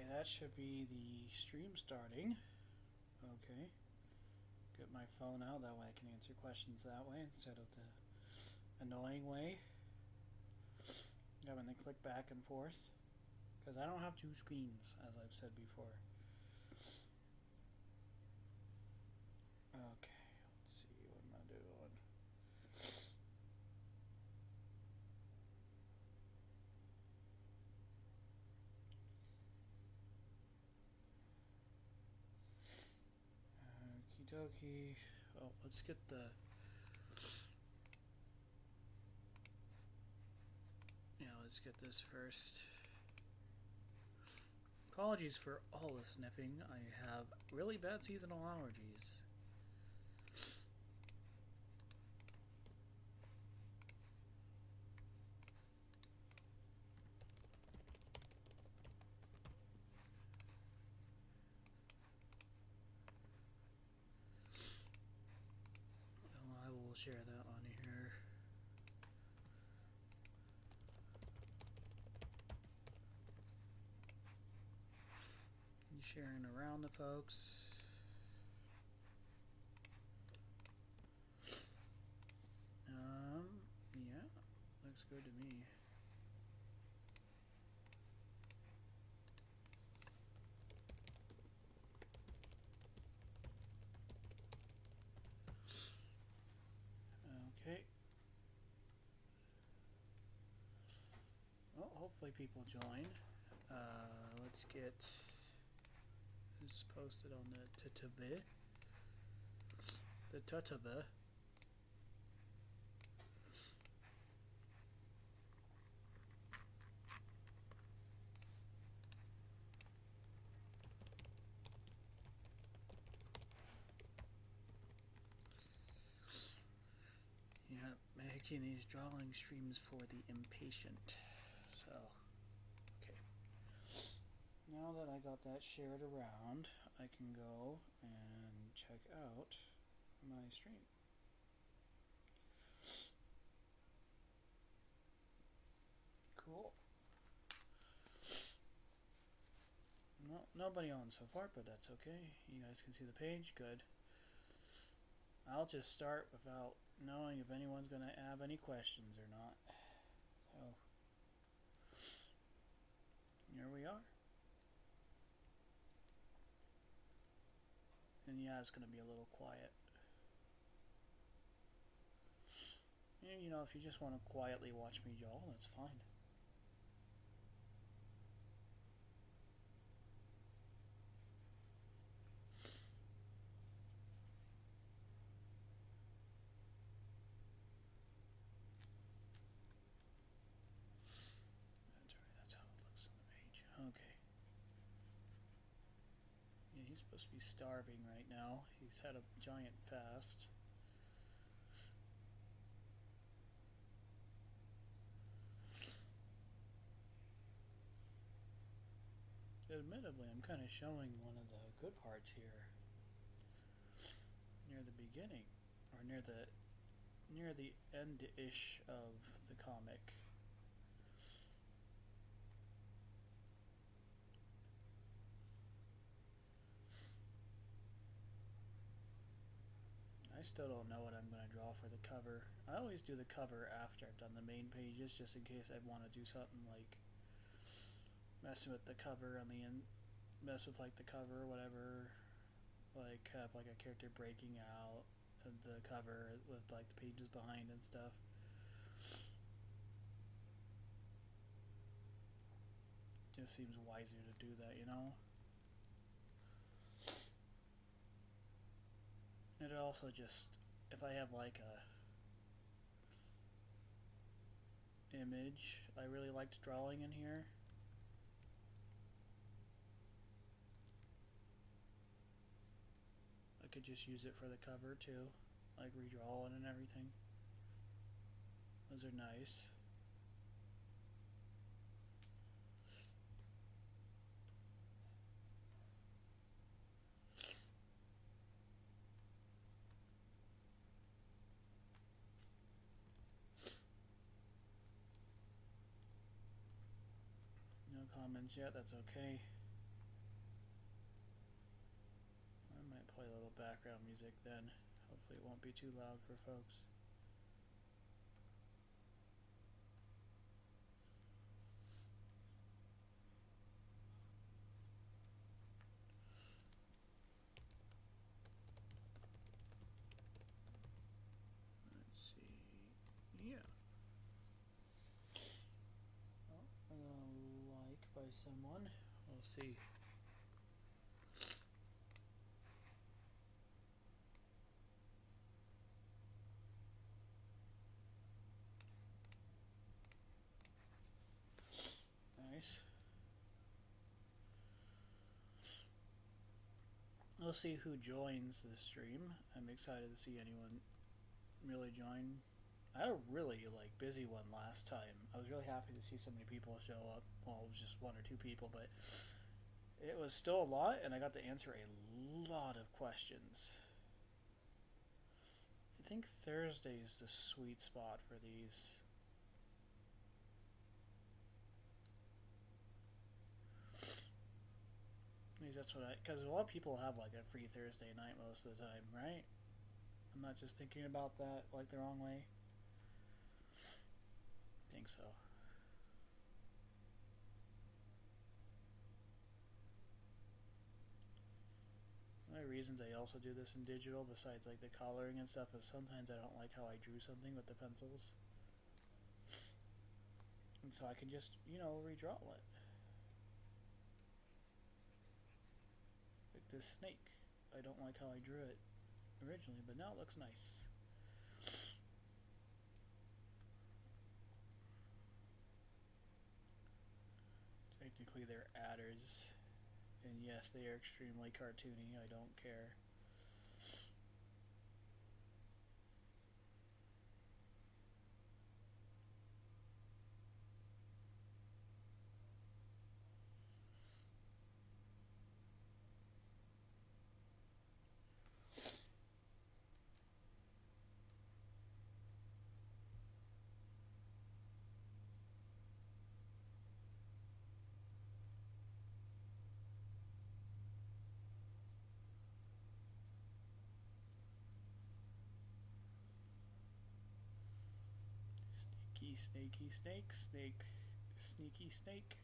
that should be the stream starting. Okay. Get my phone out, that way I can answer questions that way instead of the annoying way. Having to click back and forth. Because I don't have two screens, as I've said before. Okay, let's see, what am I doing? Okie dokie. Oh, let's get the... Yeah, let's get this first. Apologies for all the sniffing. I have really bad seasonal allergies. Oh, I will share that on here. Sharing around the folks. Yeah, looks good to me. Okay. Well, hopefully people join. Let's get this posted on the TTV. The TTV. Yeah, making these drawing streams for the impatient. So, okay. Now that I got that shared around, I can go and check out my stream. Cool. No, nobody on so far, but that's okay. You guys can see the page. Good. I'll just start without knowing if anyone's going to have any questions or not. So, here we are. And yeah, it's going to be a little quiet. And, you know, if you just want to quietly watch me draw, that's fine. That's right, that's how it looks on the page. Okay. Yeah, he's supposed to be starving right now. He's had a giant fast. Admittedly, I'm kind of showing one of the good parts here. Near the beginning, or near the end-ish of the comic. I still don't know what I'm going to draw for the cover. I always do the cover after I've done the main pages, just in case I want to do something like messing with the cover on the end, mess with like the cover or whatever, like have like a character breaking out of the cover with like the pages behind and stuff. Just seems wiser to do that, you know. It also just, if I have like a image I really liked drawing in here, I could just use it for the cover too, like redrawing and everything. Those are nice. No comments yet, that's okay. play a little background music then. Hopefully it won't be too loud for folks. Let's see. Yeah. Well, like by someone. We'll see. Nice. We'll see who joins the stream. I'm excited to see anyone really join. I had a really busy one last time. I was really happy to see so many people show up. Well, it was just one or two people, but it was still a lot, and I got to answer a lot of questions. I think Thursday is the sweet spot for these. That's what because a lot of people have a free Thursday night most of the time, right? I'm not just thinking about that the wrong way. I think so. One of the reasons I also do this in digital, besides the coloring and stuff, is sometimes I don't like how I drew something with the pencils. And so I can just, redraw it. Like this snake. I don't like how I drew it originally, but now it looks nice. Technically they're adders. And yes, they are extremely cartoony. I don't care. Snaky snake, snake, sneaky snake.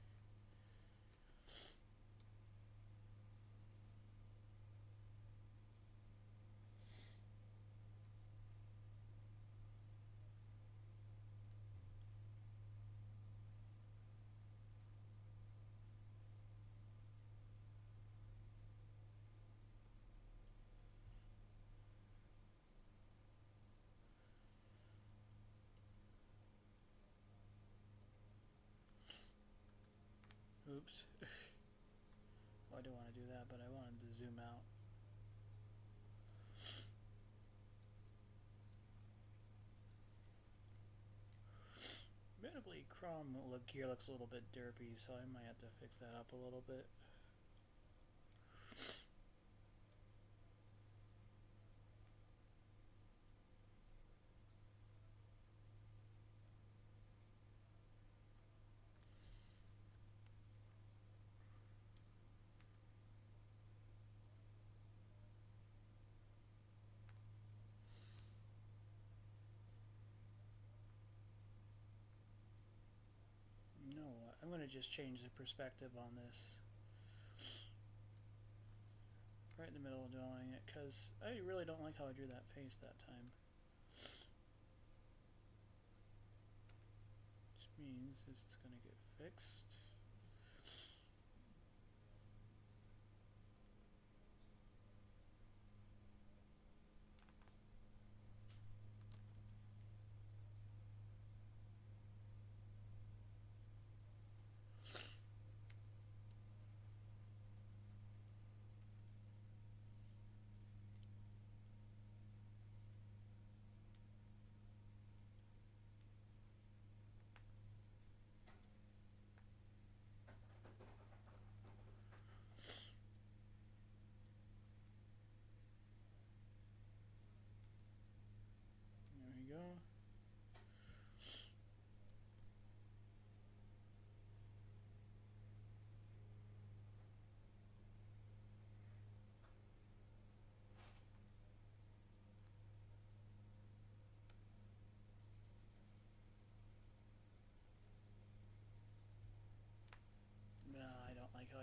Oops. Well, I don't want to do that, but I wanted to zoom out. Admittedly, Chrome here looks a little bit derpy, so I might have to fix that up a little bit. No, I'm going to just change the perspective on this. Right in the middle of doing it, because I really don't like how I drew that face that time. Which means this is going to get fixed.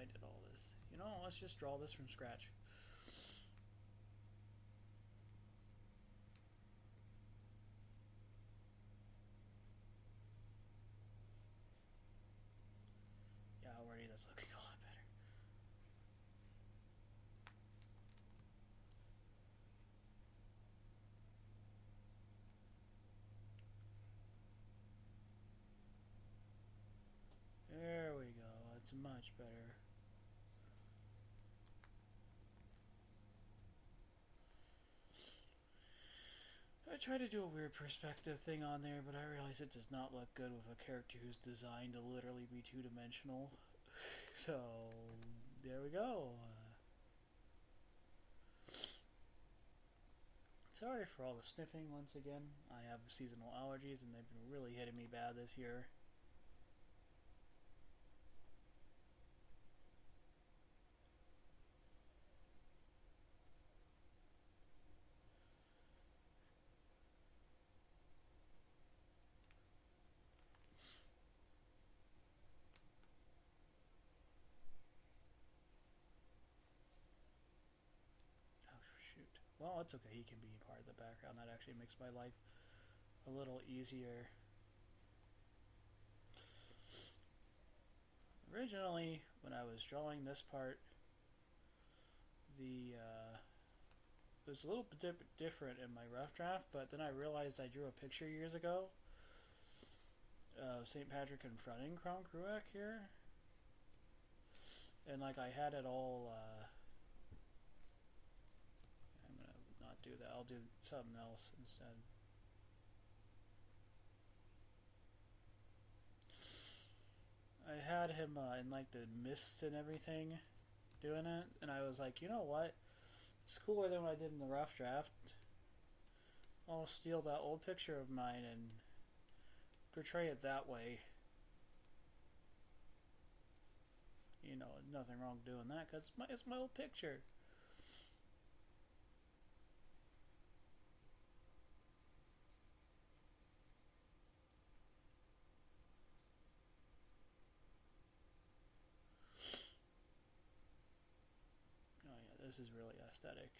I did all this. You know, let's just draw this from scratch. Yeah, already that's looking a lot better. There we go. It's much better. I try to do a weird perspective thing on there, but I realize it does not look good with a character who's designed to literally be two-dimensional. So, there we go. Sorry for all the sniffing once again. I have seasonal allergies and they've been really hitting me bad this year. Well, it's okay. He can be part of the background. That actually makes my life a little easier. Originally, when I was drawing this part, it was a little bit different in my rough draft, but then I realized I drew a picture years ago of St. Patrick confronting Crown Cruac here. And like I had it all, I'm gonna not do that, I'll do something else instead. I had him in like the mist and everything doing it, and I was like, you know what? It's cooler than what I did in the rough draft. I'll steal that old picture of mine and portray it that way. You know, nothing wrong doing that because it's my old picture. Oh yeah, this is really aesthetic.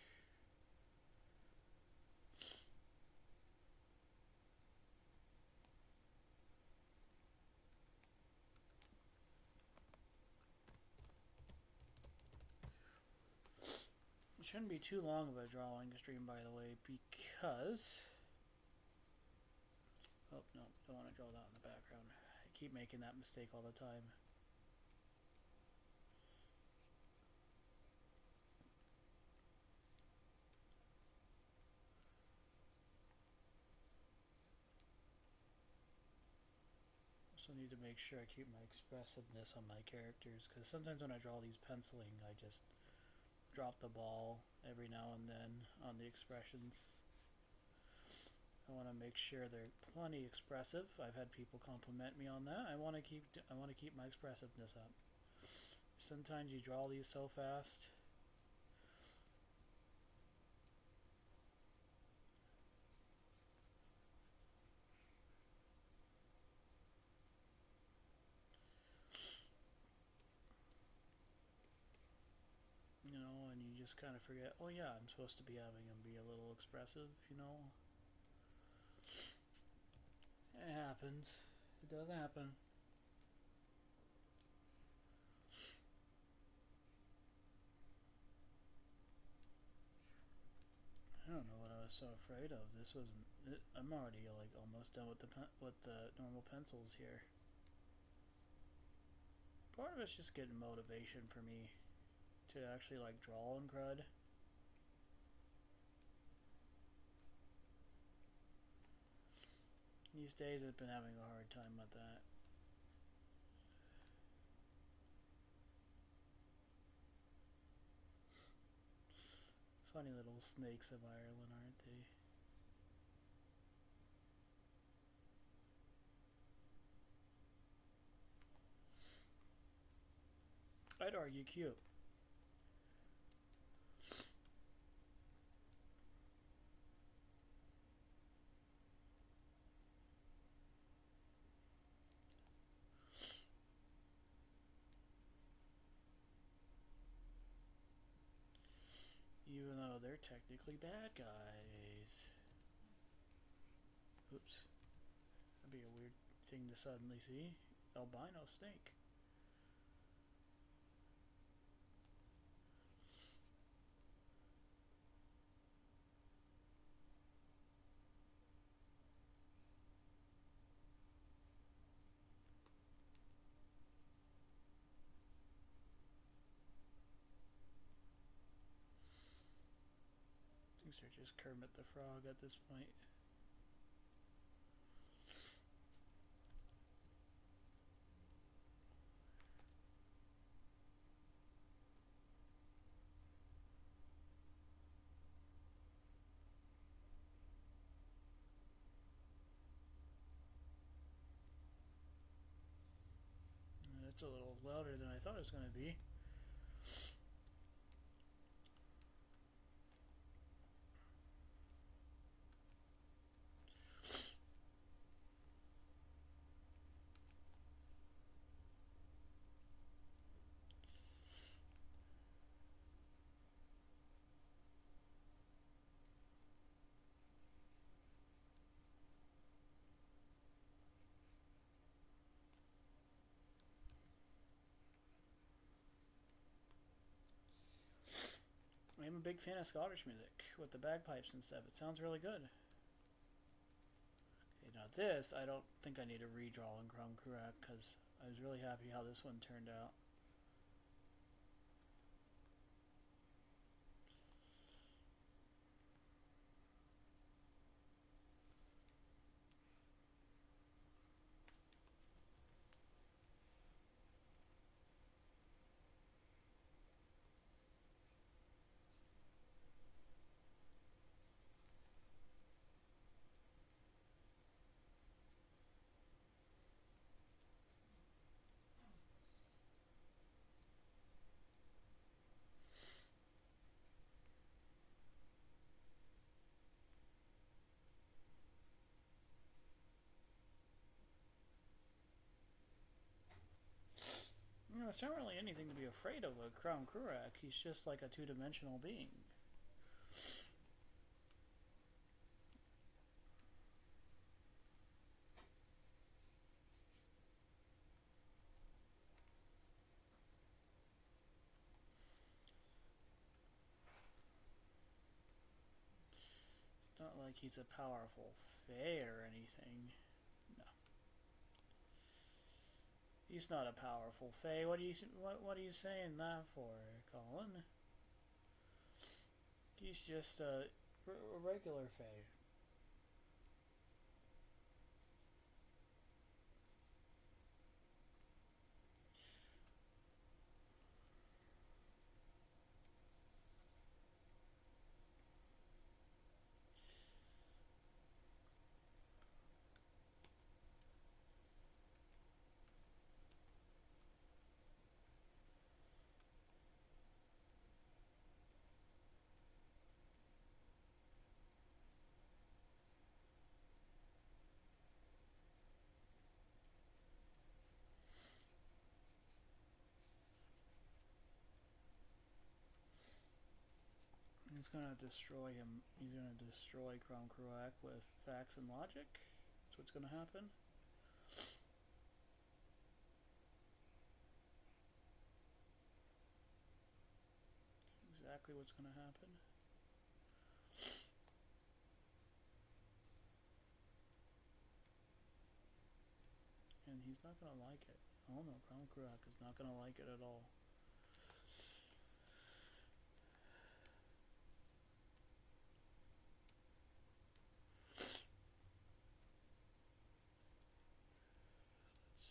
It shouldn't be too long of a drawing stream, by the way, because... Oh, no, don't want to draw that in the background. I keep making that mistake all the time. Also need to make sure I keep my expressiveness on my characters, because sometimes when I draw these penciling, I just drop the ball every now and then on the expressions. I want to make sure they're plenty expressive. I've had people compliment me on that. I want to keep my expressiveness up. Sometimes you draw these so fast. You know, and you just kind of forget, oh yeah, I'm supposed to be having them be a little expressive, you know. It happens. It does happen. I don't know what I was so afraid of. This was, I'm already like almost done with the normal pencils here. Part of it's just getting motivation for me to actually like draw and crud. These days I've been having a hard time with that. Funny little snakes of Ireland, aren't they? I'd argue cute. technically bad guys. Oops. That'd be a weird thing to suddenly see. Albino snake. These are just Kermit the Frog at this point. It's a little louder than I thought it was going to be. I'm a big fan of Scottish music with the bagpipes and stuff. It sounds really good. Okay, now this, I don't think I need to redraw in Crom Cruac because I was really happy how this one turned out. You know, it's not really anything to be afraid of with Crom Cruac. He's just like a two-dimensional being. It's not like he's a powerful fae or anything. No. He's not a powerful fae. What are you saying that for, Collin? He's just a regular fae. He's gonna destroy him. He's gonna destroy Crom Cruac with facts and logic. That's what's gonna happen. That's exactly what's gonna happen. And he's not gonna like it. Oh no, Crom Cruac is not gonna like it at all.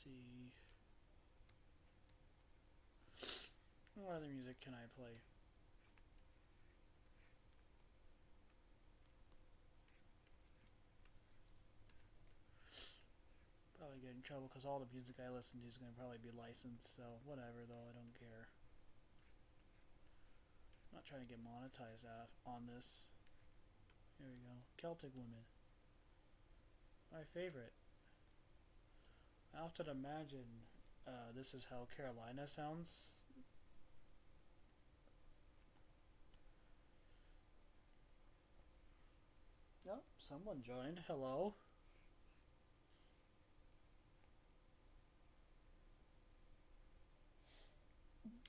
See, what other music can I play? Probably get in trouble because all the music I listen to is going to probably be licensed, so whatever though, I don't care. I'm not trying to get monetized on this. Here we go. Celtic Women. My favorite. I often imagine this is how Carolina sounds. Oh, someone joined. Hello.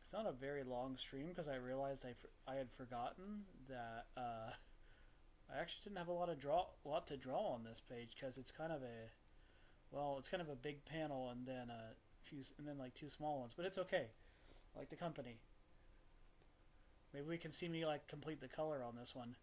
It's not a very long stream because I realized I had forgotten that I actually didn't have a lot to draw on this page because it's kind of a big panel and then a few and then like two small ones, but it's okay. I like the company. Maybe we can see me like complete the color on this one.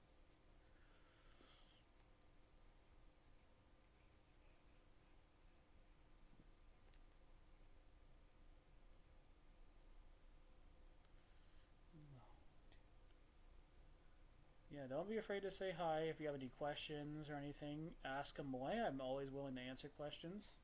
Yeah, don't be afraid to say hi. If you have any questions or anything, ask them away. I'm always willing to answer questions.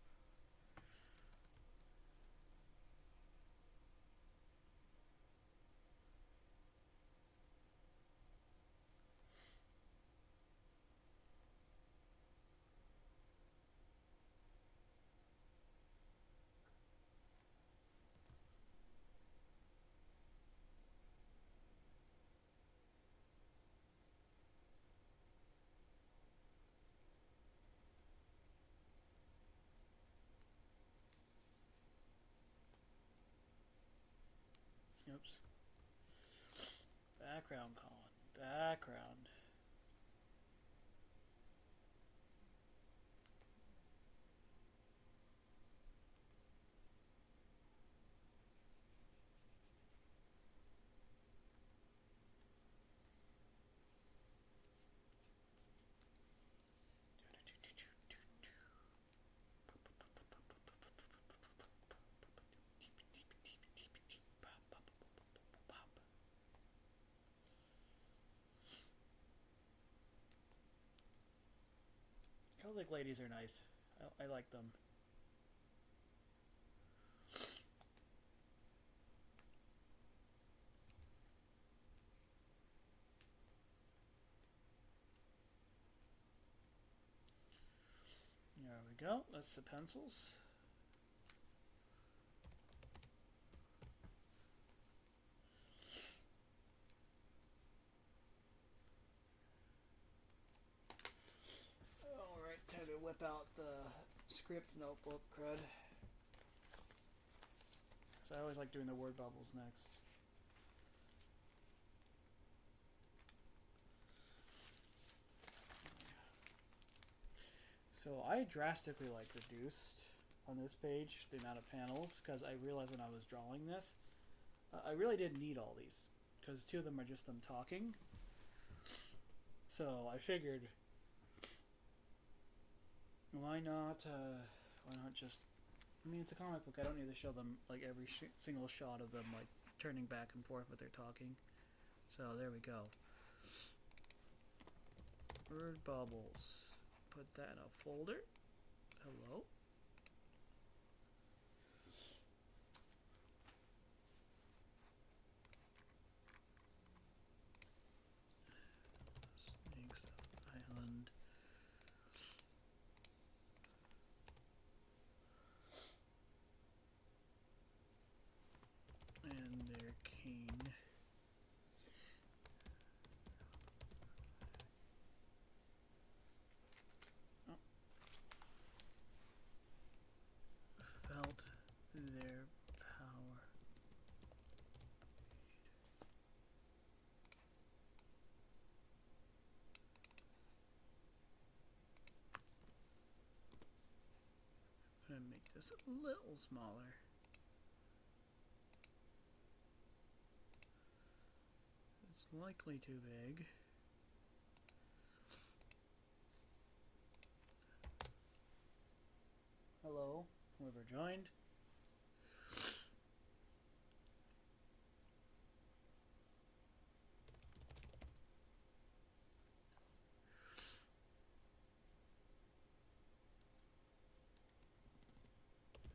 Oops. Background, Collin. Background. Celtic ladies are nice. I like them. There we go. That's the pencils. Alright, time to whip out the script notebook crud. So I always like doing the word bubbles next. So I drastically reduced on this page the amount of panels because I realized when I was drawing this, I really didn't need all these because two of them are just them talking. So I figured, why not just? I mean, it's a comic book. I don't need to show them like every single shot of them like turning back and forth with their talking. So there we go. Word bubbles. Put that in a folder. Hello. Snakes Island. And their king. Oh. Felt their power. I'm gonna make this a little smaller. It's likely too big. Hello, whoever joined.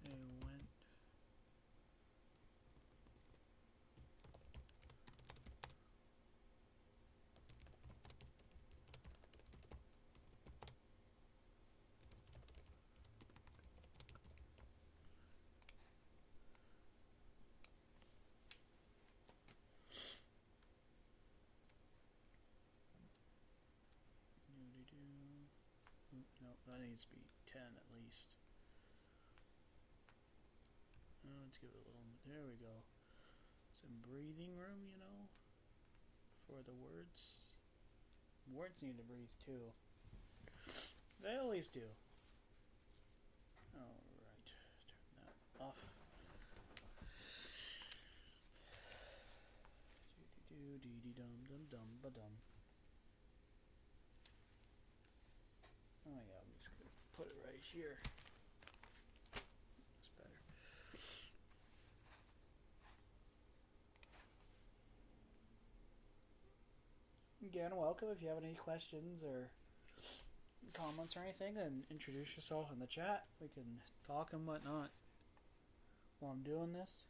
They went. Nope, that needs to be 10 at least. Let's give it a little. There we go. Some breathing room, you know, for the words. Words need to breathe too. They always do. Alright, turn that off. Dum-dum-dum-ba-dum. Oh yeah, I'm just gonna put it right here. That's better. Again, welcome. If you have any questions or comments or anything, then introduce yourself in the chat. We can talk and whatnot while I'm doing this.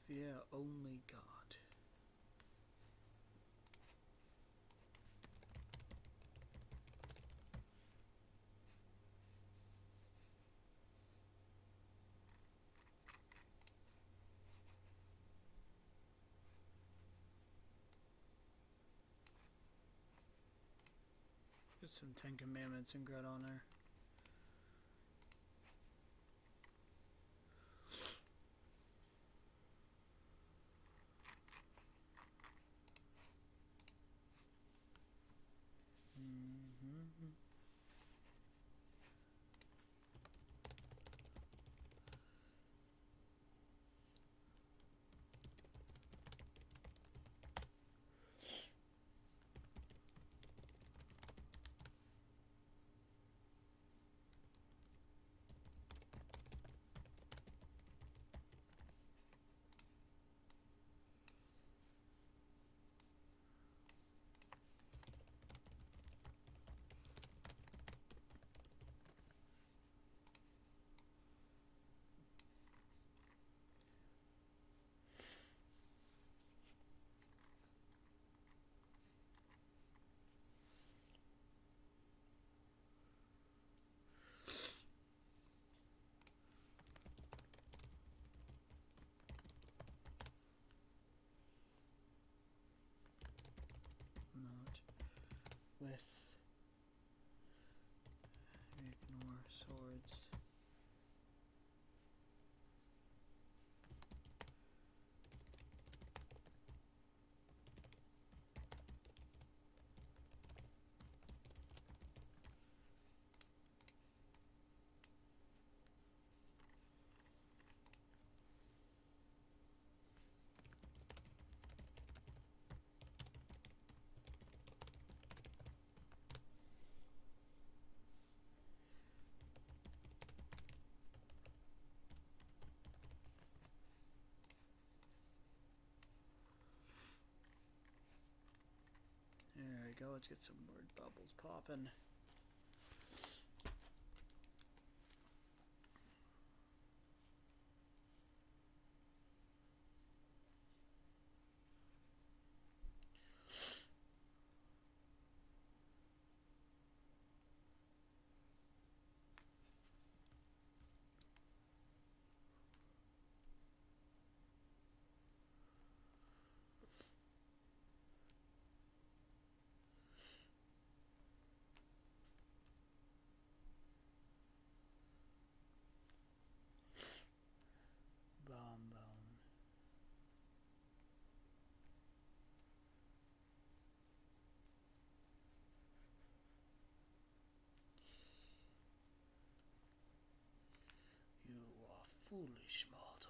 Fear only God. Put some Ten Commandments and grid on there. With ignore swords. There we go, let's get some word bubbles popping. Foolish mortal.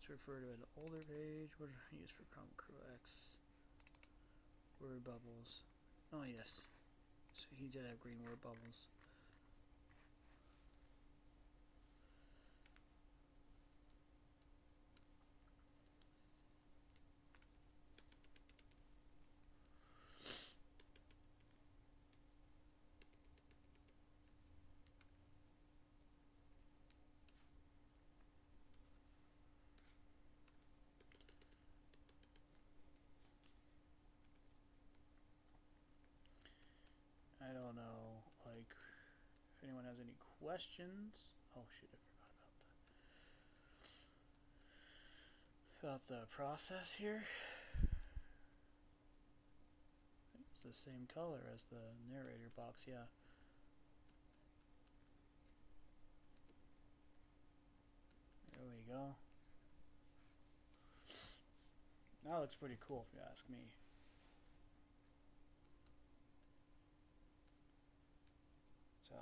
To refer to an older page. What did I use for Chrome Crew X? Word bubbles. Oh yes. So he did have green word bubbles. I don't know, like, if anyone has any questions. Oh shoot, I forgot about the process here. It's the same color as the narrator box, yeah. There we go. That looks pretty cool if you ask me. So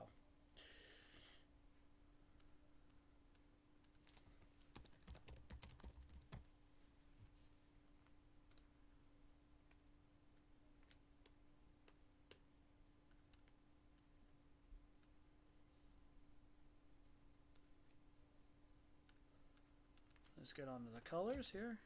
let's get on to the colors here.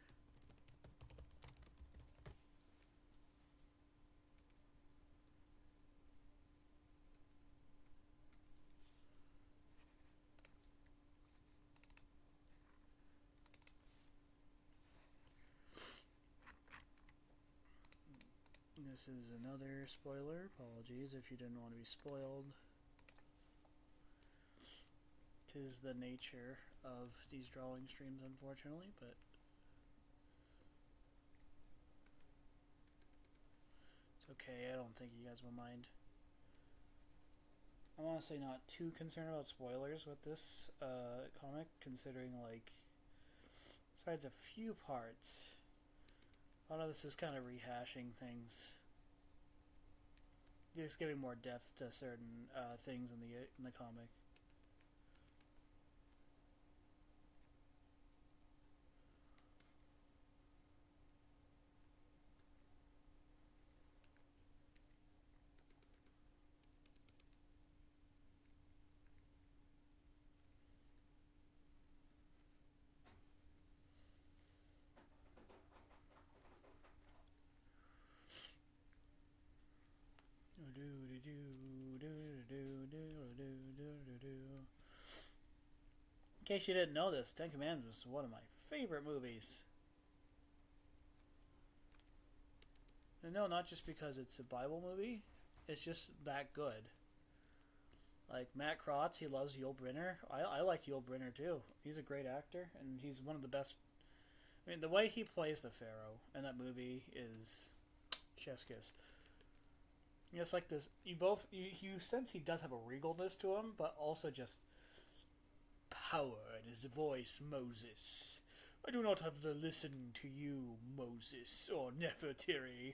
This is another spoiler. Apologies if you didn't want to be spoiled. 'Tis the nature of these drawing streams, unfortunately, but it's okay. I don't think you guys will mind. I'm honestly not too concerned about spoilers with this comic, considering, like, besides a few parts, a lot of this is kind of rehashing things. Just giving more depth to certain things in the comic. In case you didn't know this, Ten Commandments is one of my favorite movies. And no, not just because it's a Bible movie, it's just that good. Like, Matt Krotz, he loves Yul Brynner. I like Yul Brynner too. He's a great actor, and he's one of the best. I mean, the way he plays the Pharaoh in that movie is chef's kiss. It's like this. You sense he does have a regalness to him, but also just power in his voice, Moses. I do not have to listen to you, Moses, or Nefertiri.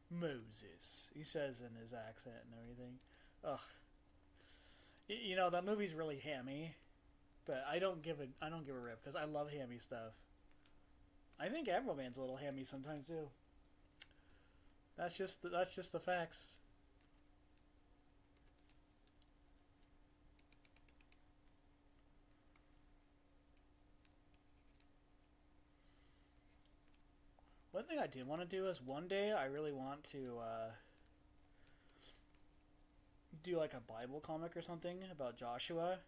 Moses, he says in his accent and everything. Ugh. You know, that movie's really hammy, but I don't give a rip because I love hammy stuff. I think Everman's a little hammy sometimes too. That's just the facts. One thing I did want to do is one day I really want to do like a Bible comic or something about Joshua,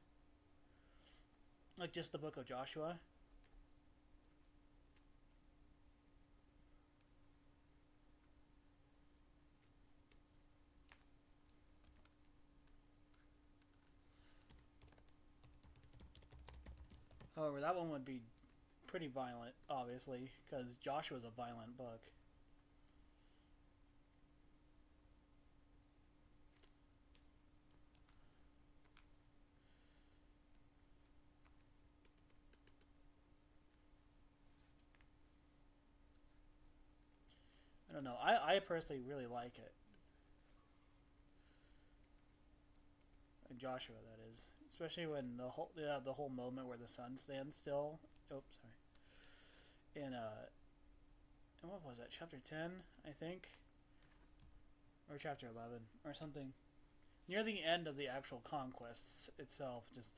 like just the book of Joshua. However, that one would be pretty violent, obviously, because Joshua's a violent book. I don't know. I personally really like it. Joshua, that is. Especially when the whole moment where the sun stands still. Oh, sorry. And what was that? Chapter 10, I think, or chapter 11, or something. Near the end of the actual conquests itself, just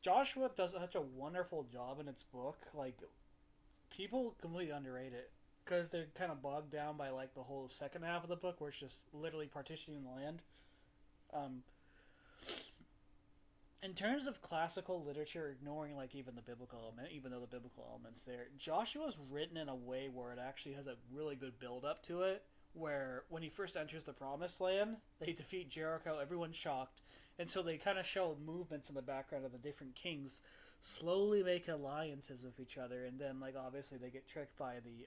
Joshua does such a wonderful job in its book. Like, people completely underrate it because they're kind of bogged down by like the whole second half of the book, where it's just literally partitioning the land. In terms of classical literature, ignoring like even the biblical element, even though the biblical element's there, Joshua's written in a way where it actually has a really good build up to it. Where when he first enters the Promised Land, they defeat Jericho, everyone's shocked, and so they kind of show movements in the background of the different kings slowly make alliances with each other, and then like obviously they get tricked by the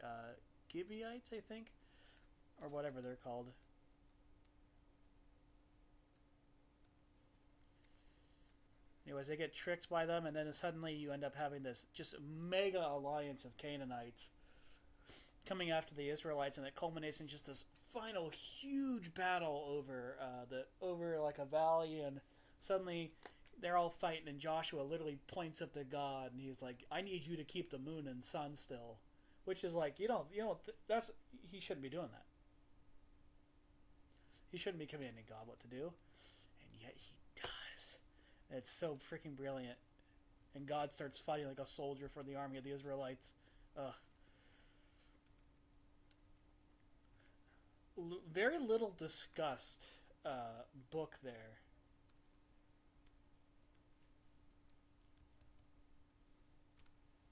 Gibeonites, I think, or whatever they're called. Anyways, they get tricked by them, and then suddenly you end up having this just mega alliance of Canaanites coming after the Israelites, and it culminates in just this final huge battle over like a valley, and suddenly they're all fighting, and Joshua literally points up to God, and he's like, "I need you to keep the moon and sun still," which is like, that's he shouldn't be doing that. He shouldn't be commanding God what to do, and yet he does. And it's so freaking brilliant, and God starts fighting like a soldier for the army of the Israelites. Ugh. Very little discussed book there.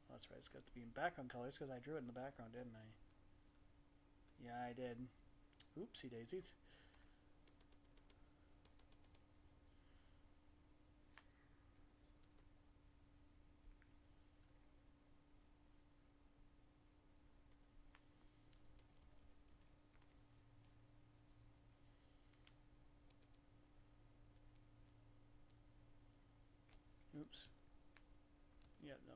Oh, that's right, it's got to be in background colors because I drew it in the background, didn't I? Yeah, I did. Oopsie daisies. Oops. Yeah, no.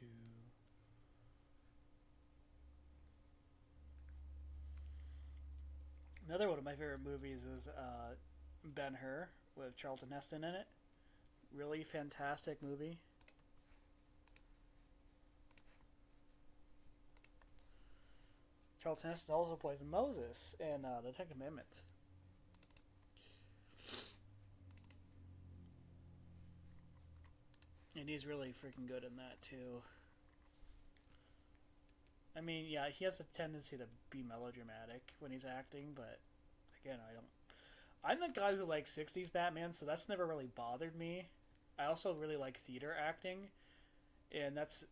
Do. Another one of my favorite movies is Ben-Hur with Charlton Heston in it. Really fantastic movie. Charlton Heston also plays Moses in the Ten Commandments. And he's really freaking good in that too. I mean, yeah, he has a tendency to be melodramatic when he's acting, but again, I'm the guy who likes 60s Batman, so that's never really bothered me. I also really like theater acting, and that's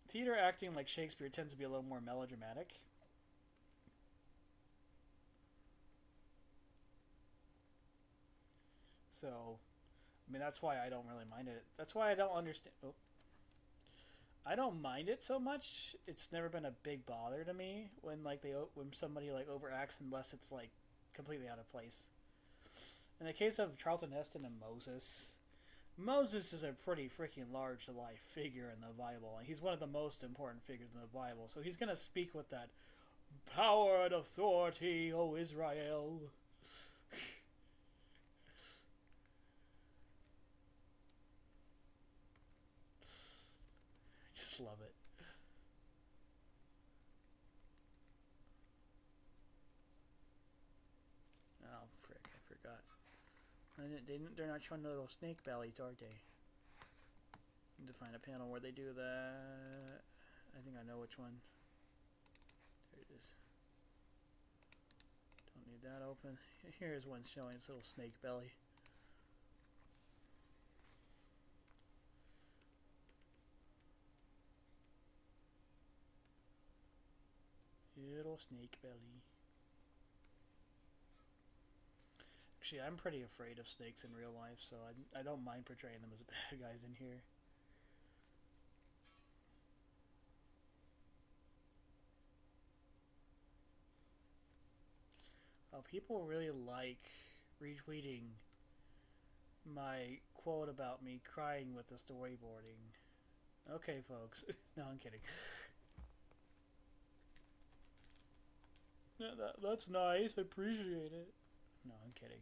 theater acting like Shakespeare tends to be a little more melodramatic. So, I mean, that's why I don't really mind it. That's why I don't understand. Oh, I don't mind it so much. It's never been a big bother to me when when somebody like overacts unless it's like completely out of place. In the case of Charlton Heston and Moses, Moses is a pretty freaking large to life figure in the Bible. He's one of the most important figures in the Bible. So he's going to speak with that power and authority, O Israel. I just love it. Oh, frick, I forgot. They're not showing the little snake bellies, are they? Need to find a panel where they do that. I think I know which one. There it is. Don't need that open. Here's one showing its little snake belly. Little snake belly. Actually, I'm pretty afraid of snakes in real life, so I don't mind portraying them as bad guys in here. Oh, people really like retweeting my quote about me crying with the storyboarding. Okay, folks. No, I'm kidding. Yeah, that's nice. I appreciate it. No, I'm kidding.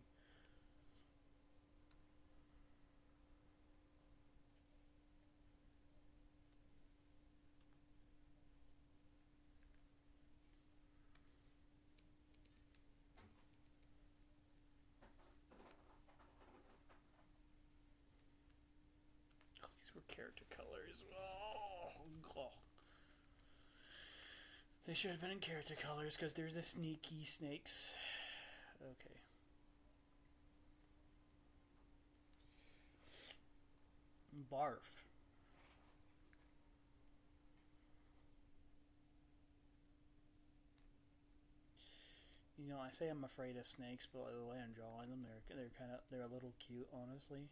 Oh, these were character colors. Oh. They should have been in character colors because there's the sneaky snakes. Okay. Barf. You know, I say I'm afraid of snakes, but the way I'm drawing them, they're a little cute, honestly.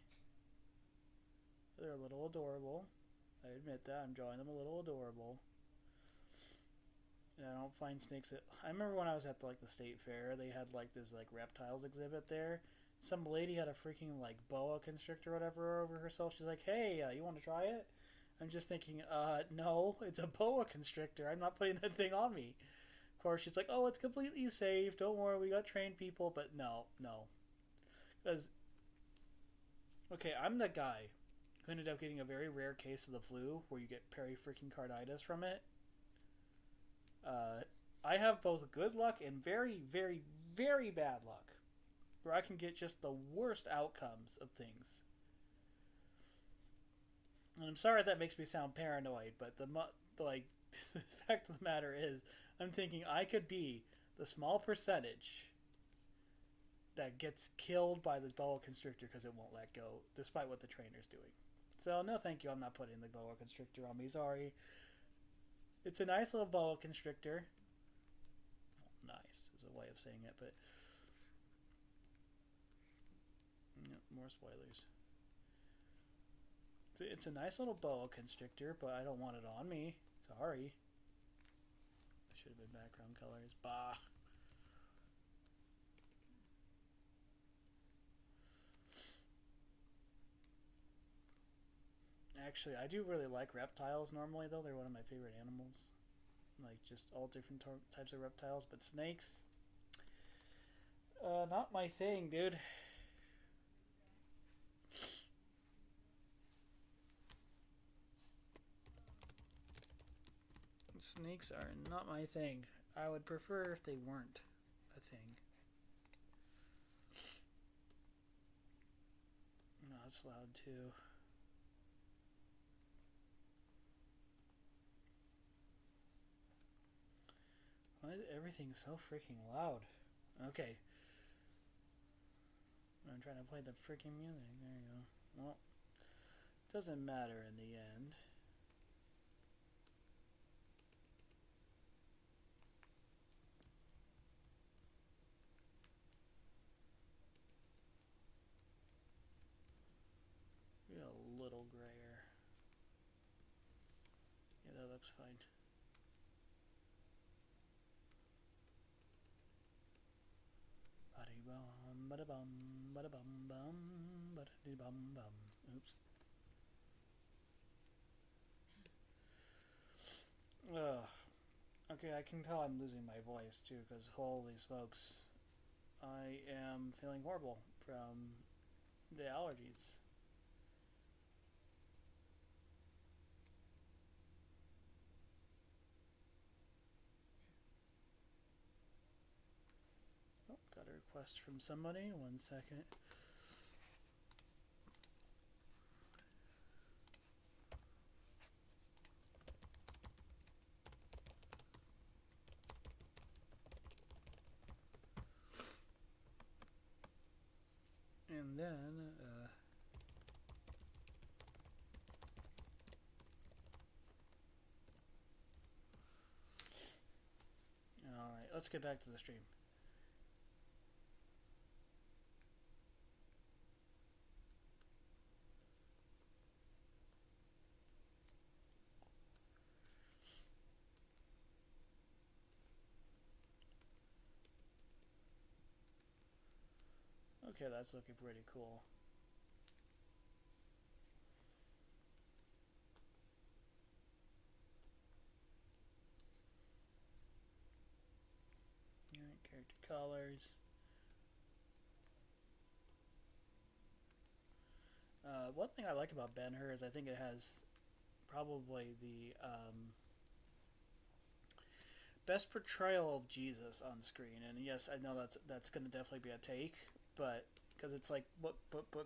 They're a little adorable. I admit that. I'm drawing them a little adorable. And I don't find snakes. I remember when I was at the state fair, they had this reptiles exhibit there. Some lady had a freaking boa constrictor or whatever over herself. She's like, "Hey, you want to try it?" I'm just thinking, no, it's a boa constrictor. I'm not putting that thing on me. Of course, she's like, "Oh, it's completely safe. Don't worry, we got trained people." But no, because okay, I'm the guy who ended up getting a very rare case of the flu where you get peri-freaking-carditis from it. I have both good luck and very, very, very bad luck, where I can get just the worst outcomes of things. And I'm sorry that makes me sound paranoid, but the fact of the matter is, I'm thinking I could be the small percentage that gets killed by this boa constrictor because it won't let go, despite what the trainer's doing. So no, thank you. I'm not putting the boa constrictor on me. Sorry. It's a nice little boa constrictor. Well, nice is a way of saying it, but yeah, more spoilers. It's a nice little boa constrictor, but I don't want it on me. Sorry. Should have been background colors. Bah. Actually, I do really like reptiles normally, though. They're one of my favorite animals. Like, just all different types of reptiles. But snakes? Not my thing, dude. Snakes are not my thing. I would prefer if they weren't a thing. No, it's loud too. Why is everything so freaking loud? Okay. I'm trying to play the freaking music. There you go. Well, it doesn't matter in the end. Be a little grayer. Yeah, that looks fine. Ba-dee-bum, ba-da-bum, ba-da-bum, bum, ba-da-dee-bum, bum. Oops. Ugh. Okay, I can tell I'm losing my voice too, because holy smokes, I am feeling horrible from the allergies. Oh, got a request from somebody. 1 second. And then, alright, let's get back to the stream. Okay, that's looking pretty cool. Alright, character colors. One thing I like about Ben-Hur is I think it has probably the best portrayal of Jesus on screen. And yes, I know that's going to definitely be a take, but because it's like, but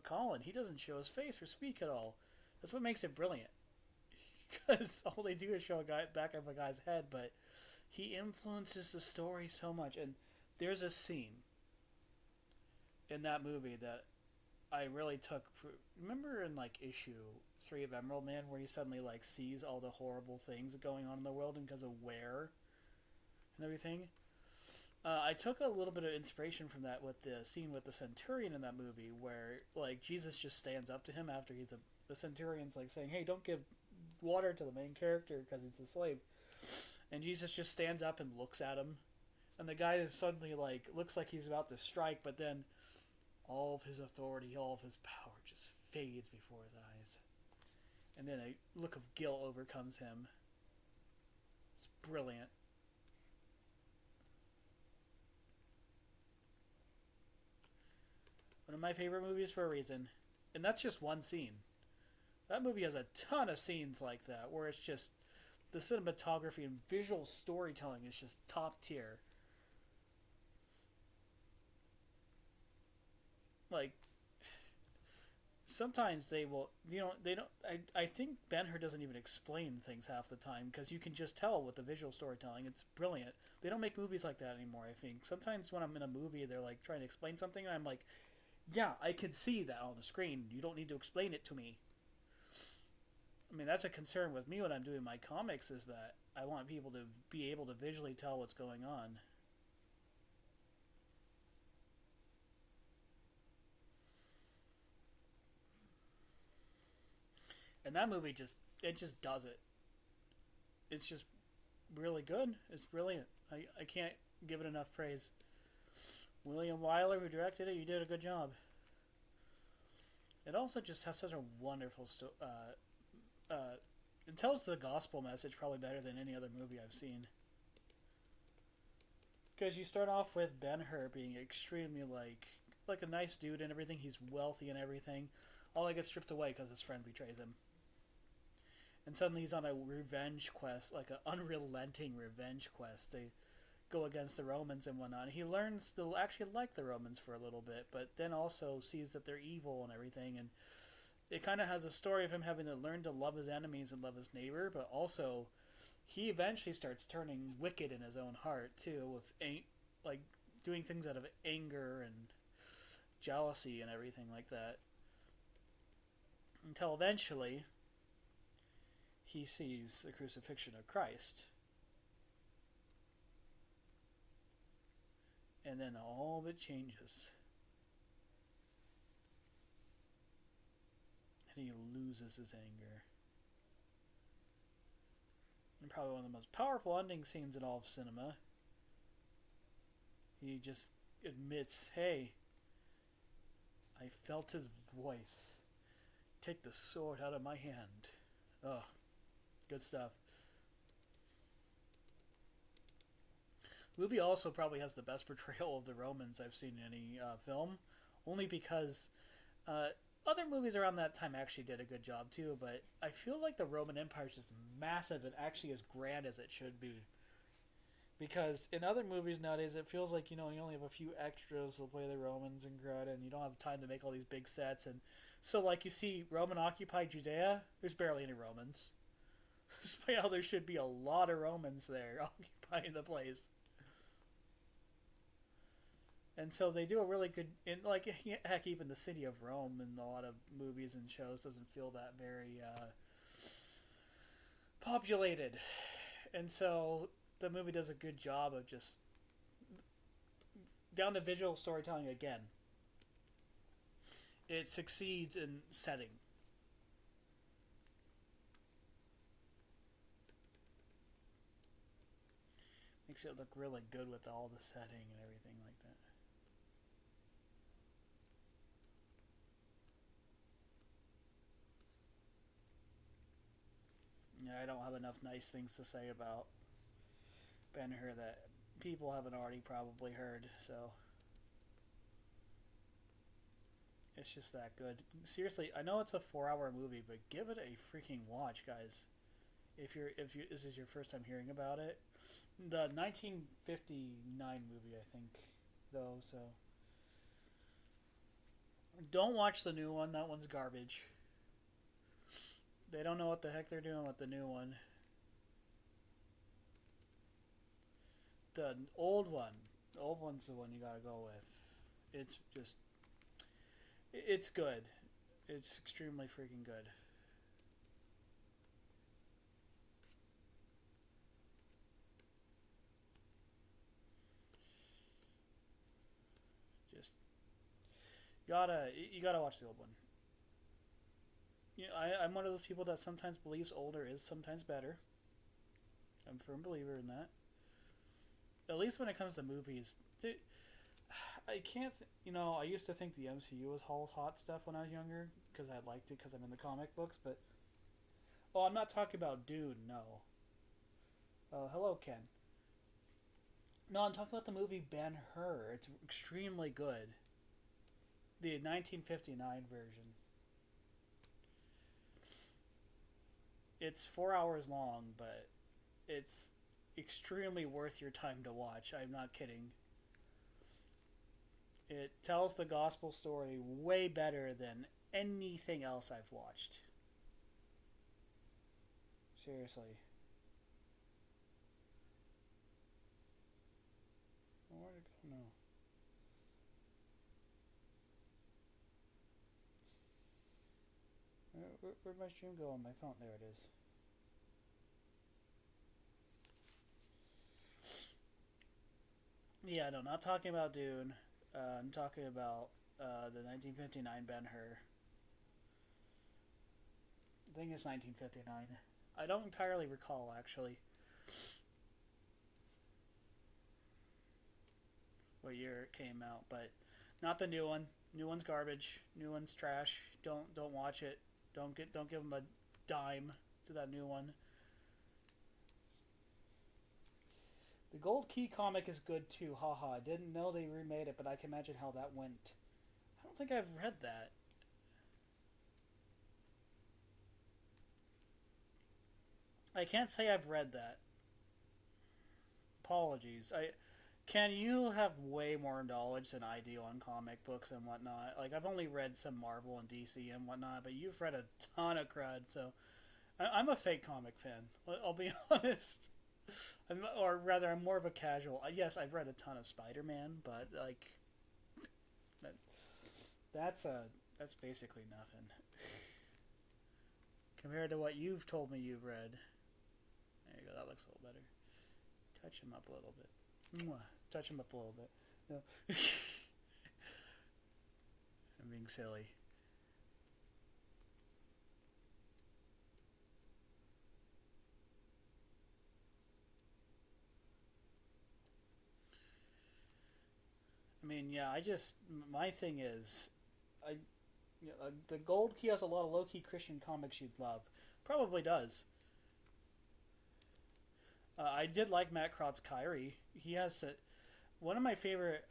Collin, he doesn't show his face or speak at all. That's what makes it brilliant. Because all they do is show a guy back of a guy's head, but he influences the story so much. And there's a scene in that movie that I really took. Remember in like issue 3 of Emerald Man, where he suddenly like sees all the horrible things going on in the world and because of where and everything. I took a little bit of inspiration from that with the scene with the centurion in that movie, where like Jesus just stands up to him after the centurion's like saying, "Hey, don't give water to the main character because he's a slave," and Jesus just stands up and looks at him, and the guy suddenly like looks like he's about to strike, but then all of his authority, all of his power just fades before his eyes, and then a look of guilt overcomes him. It's brilliant. One of my favorite movies for a reason. And that's just one scene. That movie has a ton of scenes like that, where it's just the cinematography and visual storytelling is just top tier. Like, sometimes they will, they don't, I think Ben-Hur doesn't even explain things half the time, because you can just tell with the visual storytelling. It's brilliant. They don't make movies like that anymore, I think. Sometimes when I'm in a movie, they're like trying to explain something, and I'm like, yeah, I can see that on the screen. You don't need to explain it to me. I mean, that's a concern with me when I'm doing my comics, is that I want people to be able to visually tell what's going on. And that movie just does it. It's just really good. It's brilliant. I can't give it enough praise. William Wyler, who directed it, you did a good job. It also just has such a wonderful story. It tells the gospel message probably better than any other movie I've seen. Because you start off with Ben-Hur being extremely like a nice dude and everything. He's wealthy and everything. All that gets stripped away because his friend betrays him. And suddenly he's on a revenge quest, like an unrelenting revenge quest. They go against the Romans and whatnot. He learns to actually like the Romans for a little bit, but then also sees that they're evil and everything. And it kind of has a story of him having to learn to love his enemies and love his neighbor, but also he eventually starts turning wicked in his own heart too, with like doing things out of anger and jealousy and everything like that. Until eventually he sees the crucifixion of Christ. And then all of it changes. And he loses his anger. And probably one of the most powerful ending scenes in all of cinema. He just admits, hey, I felt his voice. Take the sword out of my hand. Oh, good stuff. The movie also probably has the best portrayal of the Romans I've seen in any film, only because other movies around that time actually did a good job too, but I feel like the Roman Empire is just massive and actually as grand as it should be. Because in other movies nowadays, it feels like, you only have a few extras who'll play the Romans and crud, and you don't have time to make all these big sets. And so, like, you see Roman-occupied Judea, there's barely any Romans. Despite how there should be a lot of Romans there occupying the place. And so they do a really good, like, heck, even the city of Rome in a lot of movies and shows doesn't feel that very populated. And so the movie does a good job of just, down to visual storytelling again, it succeeds in setting. Makes it look really good with all the setting and everything like that. I don't have enough nice things to say about Ben Hur that people haven't already probably heard. So it's just that good. Seriously, I know it's a 4-hour movie, but give it a freaking watch, guys. If you this is your first time hearing about it, the 1959 movie, I think, though. So don't watch the new one. That one's garbage. They don't know what the heck they're doing with the new one. The old one. The old one's the one you gotta go with. It's just. It's good. It's extremely freaking good. Just you gotta watch the old one. I'm one of those people that sometimes believes older is sometimes better. I'm a firm believer in that. At least when it comes to movies, I can't. I used to think the MCU was all hot stuff when I was younger because I liked it because I'm in the comic books. But I'm not talking about Dune. No. Hello, Ken. No, I'm talking about the movie Ben Hur. It's extremely good. The 1959 version. It's 4 hours long, but it's extremely worth your time to watch. I'm not kidding. It tells the gospel story way better than anything else I've watched. Seriously. Where'd it go? No. Where'd my stream go on my phone? There it is. Yeah, no, not talking about Dune. I'm talking about the 1959 Ben Hur. I think it's 1959. I don't entirely recall, actually, what year it came out, but not the new one. New one's garbage. New one's trash. Don't watch it. Don't give them a dime to that new one. The Gold Key comic is good too. Haha. I didn't know they remade it, but I can imagine how that went. I don't think I've read that. I can't say I've read that. Apologies. Can you have way more knowledge than I do on comic books and whatnot? Like, I've only read some Marvel and DC and whatnot, but you've read a ton of crud, so I'm a fake comic fan. I'll be honest. Or rather, I'm more of a casual. Yes, I've read a ton of Spider-Man, but like, that's basically nothing compared to what you've told me you've read. There you go. That looks a little better. Touch him up a little bit. Mwah. Touch him up a little bit. No. I'm being silly. I mean, yeah. My thing is, the Gold Key has a lot of low key Christian comics you'd love. Probably does. I did like Matt Crott's Kyrie. He has one of my favorite.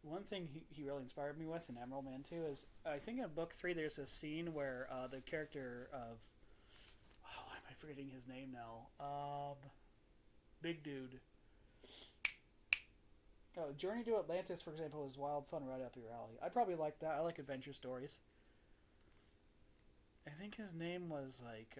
One thing he really inspired me with in Emerald Man 2 is I think in book 3 there's a scene where the character of why am I forgetting his name now? Big dude. Journey to Atlantis, for example, is wild fun right up your alley. I probably like that. I like adventure stories. I think his name was like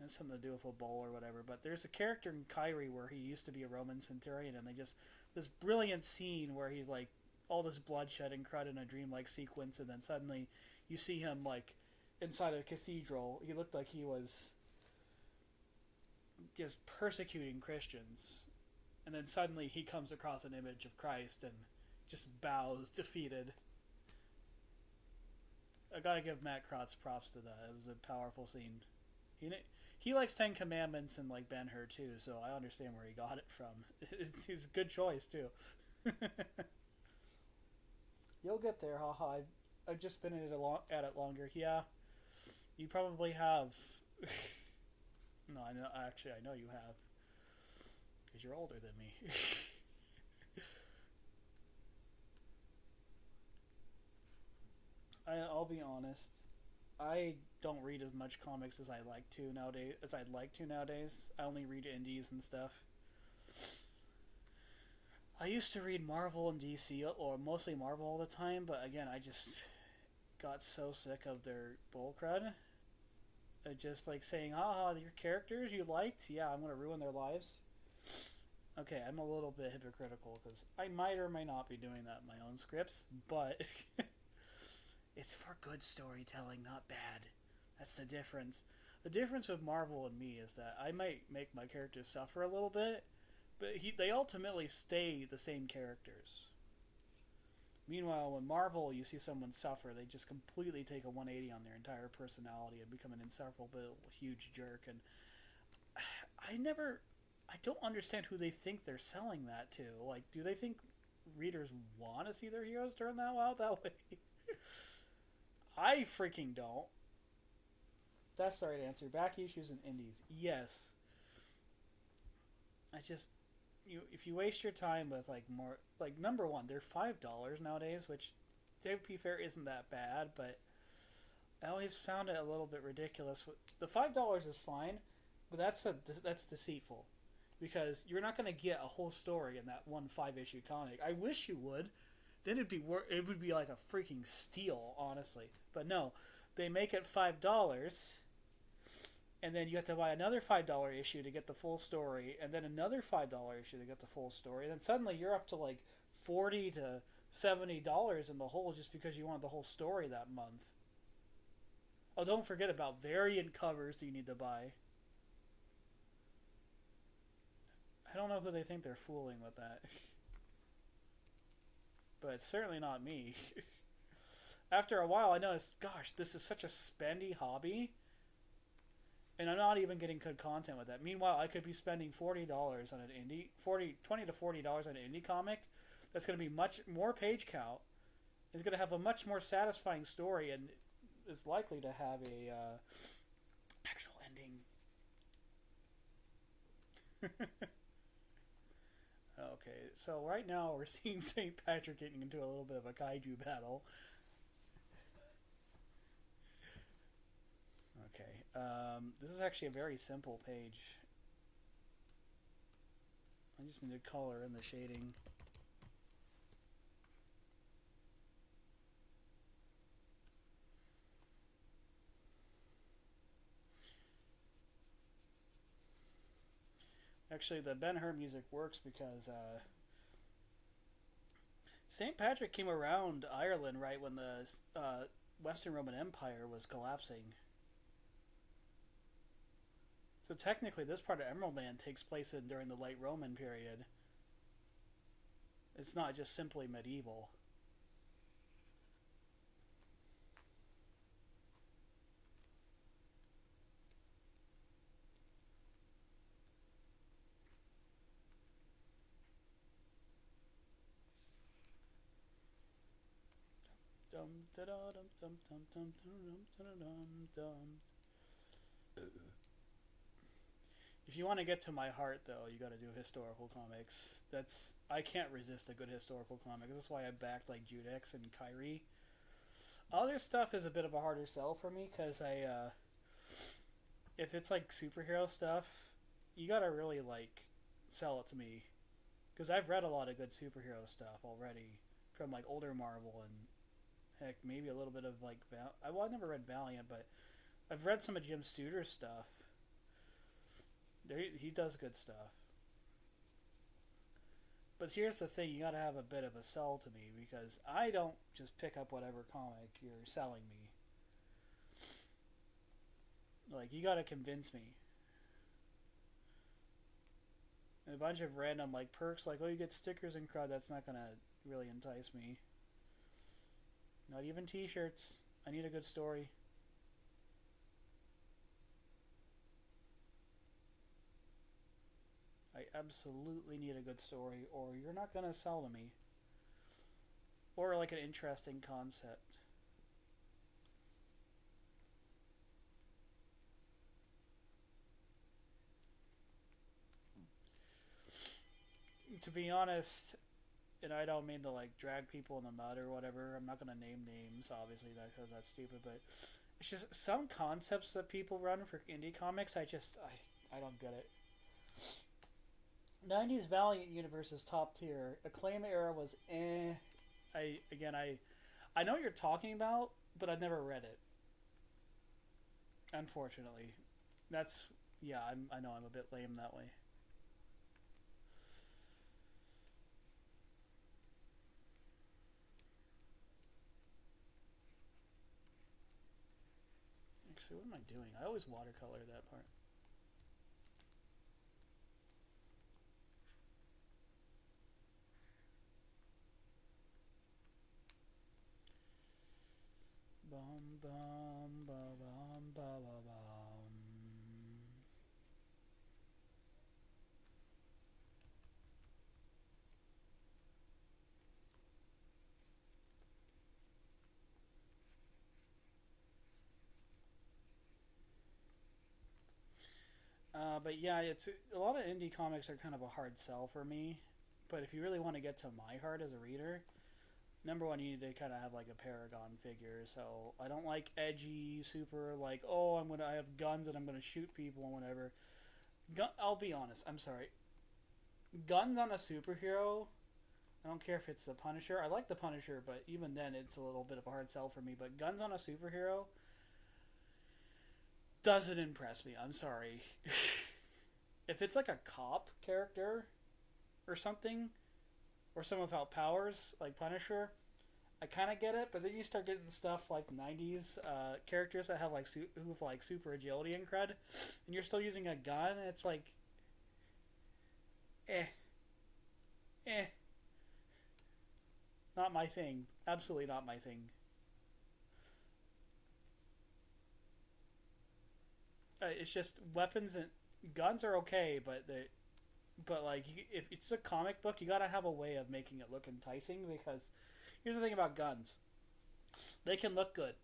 has something to do with a bowl or whatever. But there's a character in Kyrie where he used to be a Roman centurion, and they just this brilliant scene where he's like all this bloodshed and crud in a dreamlike sequence, and then suddenly you see him like inside a cathedral. He looked like he was just persecuting Christians, and then suddenly he comes across an image of Christ and just bows defeated. I gotta give Matt Krotz props to that. It was a powerful scene. He likes Ten Commandments and like Ben Hur too, so I understand where he got it from. It's a good choice too. You'll get there, haha. I've just been at it longer. Yeah, you probably have. No, I know. Actually, I know you have, because you're older than me. I'll be honest. I don't read as much comics as I like to nowadays. As I'd like to nowadays. I only read indies and stuff. I used to read Marvel and DC, or mostly Marvel all the time. But again, I just got so sick of their bullcrud. Just like saying, "Haha, your characters you liked, yeah, I'm gonna ruin their lives." Okay, I'm a little bit hypocritical because I might or might not be doing that in my own scripts, but it's for good storytelling, not bad. That's the difference. The difference with Marvel and me is that I might make my characters suffer a little bit, but they ultimately stay the same characters. Meanwhile, when Marvel, you see someone suffer, they just completely take a 180 on their entire personality and become an insufferable, huge jerk. And I don't understand who they think they're selling that to. Like, do they think readers want to see their heroes turn out that way? I freaking don't. That's the right answer. Back issues and indies. Yes. I just if you waste your time with like more like number one, they're $5 nowadays, which to be fair isn't that bad, but I always found it a little bit ridiculous. The $5 is fine, but that's deceitful because you're not going to get a whole story in that one 5 issue comic. I wish you would. Then it would be like a freaking steal, honestly. But no, they make it $5, and then you have to buy another $5 issue to get the full story, and then another $5 issue to get the full story. And then suddenly you're up to like $40 to $70 in the hole just because you want the whole story that month. Oh, don't forget about variant covers that you need to buy. I don't know who they think they're fooling with that. But it's certainly not me. After a while, I noticed, gosh, this is such a spendy hobby, and I'm not even getting good content with that. Meanwhile, I could be spending $40 on an indie, $20 to $40 on an indie comic. That's going to be much more page count. It's going to have a much more satisfying story, and is likely to have a actual ending. Okay, so right now we're seeing St. Patrick getting into a little bit of a kaiju battle. Okay, this is actually a very simple page. I just need to color in the shading. Actually, the Ben-Hur music works because St. Patrick came around Ireland right when the Western Roman Empire was collapsing. So technically, this part of Emerald Man takes place during the late Roman period. It's not just simply medieval. If you want to get to my heart, though, you got to do historical comics. I can't resist a good historical comic. That's why I backed like Judex and Kyrie. Other stuff is a bit of a harder sell for me because if it's like superhero stuff, you gotta really like sell it to me because I've read a lot of good superhero stuff already from like older Marvel and heck, maybe a little bit of like I've never read Valiant, but I've read some of Jim Studer's stuff. He does good stuff. But here's the thing, you gotta have a bit of a sell to me because I don't just pick up whatever comic you're selling me. Like, you gotta convince me. And a bunch of random like perks like, oh, you get stickers and crud, that's not gonna really entice me. Not even t-shirts. I need a good story. I absolutely need a good story, or you're not gonna sell to me. Or like an interesting concept. to be honest, and I don't mean to like drag people in the mud or whatever. I'm not gonna name names, obviously, because that's stupid. But it's just some concepts that people run for indie comics. I don't get it. 90s Valiant universe is top tier. Acclaim era was eh. I know what you're talking about, but I've never read it. Unfortunately, that's yeah. I know I'm a bit lame that way. Actually, what am I doing? I always watercolor that part. Bum bum ba bum ba ba bum. But yeah, it's a lot of indie comics are kind of a hard sell for me. But if you really want to get to my heart as a reader, number one, you need to kind of have like a Paragon figure. So I don't like edgy, super like, oh, I have guns and I'm gonna shoot people and whatever. I'll be honest. I'm sorry. Guns on a superhero. I don't care if it's the Punisher. I like the Punisher, but even then, it's a little bit of a hard sell for me. But guns on a superhero doesn't impress me. I'm sorry. If it's like a cop character or something, or someone without powers like Punisher, I kind of get it. But then you start getting stuff like '90s characters that have like who have like super agility and cred, and you're still using a gun. It's like, eh, eh, not my thing. Absolutely not my thing. It's just weapons and guns are okay, but like if it's a comic book, you gotta have a way of making it look enticing. Because here's the thing about guns: they can look good,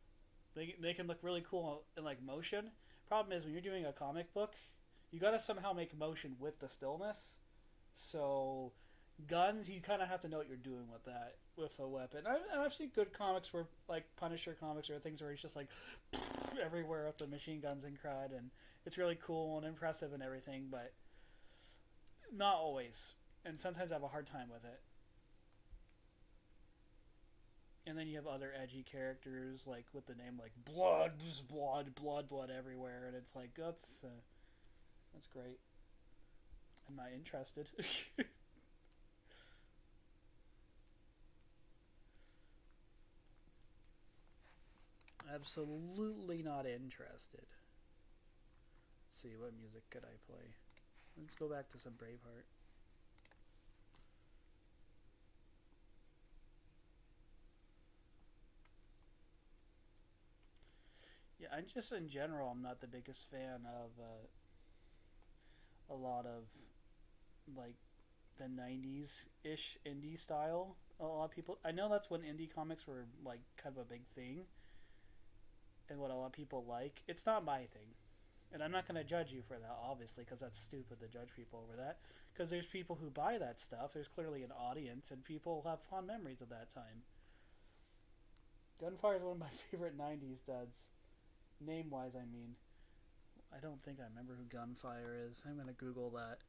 they can look really cool in like motion. Problem is when you're doing a comic book, you gotta somehow make motion with the stillness. So guns, you kind of have to know what you're doing with that with a weapon. I've seen good comics where like Punisher comics or things where he's just like everywhere with the machine guns and crud, and it's really cool and impressive and everything, but not always. And sometimes I have a hard time with it. And then you have other edgy characters like with the name like blood everywhere, and it's like that's great. Am I interested? Absolutely not interested. Let's see, what music could I play? Let's go back to some Braveheart. Yeah, I'm just in general, I'm not the biggest fan of a lot of like the 90s ish indie style. A lot of people, I know that's when indie comics were like kind of a big thing and what a lot of people like. It's not my thing. And I'm not going to judge you for that, obviously, because that's stupid to judge people over that. Because there's people who buy that stuff. There's clearly an audience, and people have fond memories of that time. Gunfire is one of my favorite 90s duds. Name wise, I mean. I don't think I remember who Gunfire is. I'm going to Google that.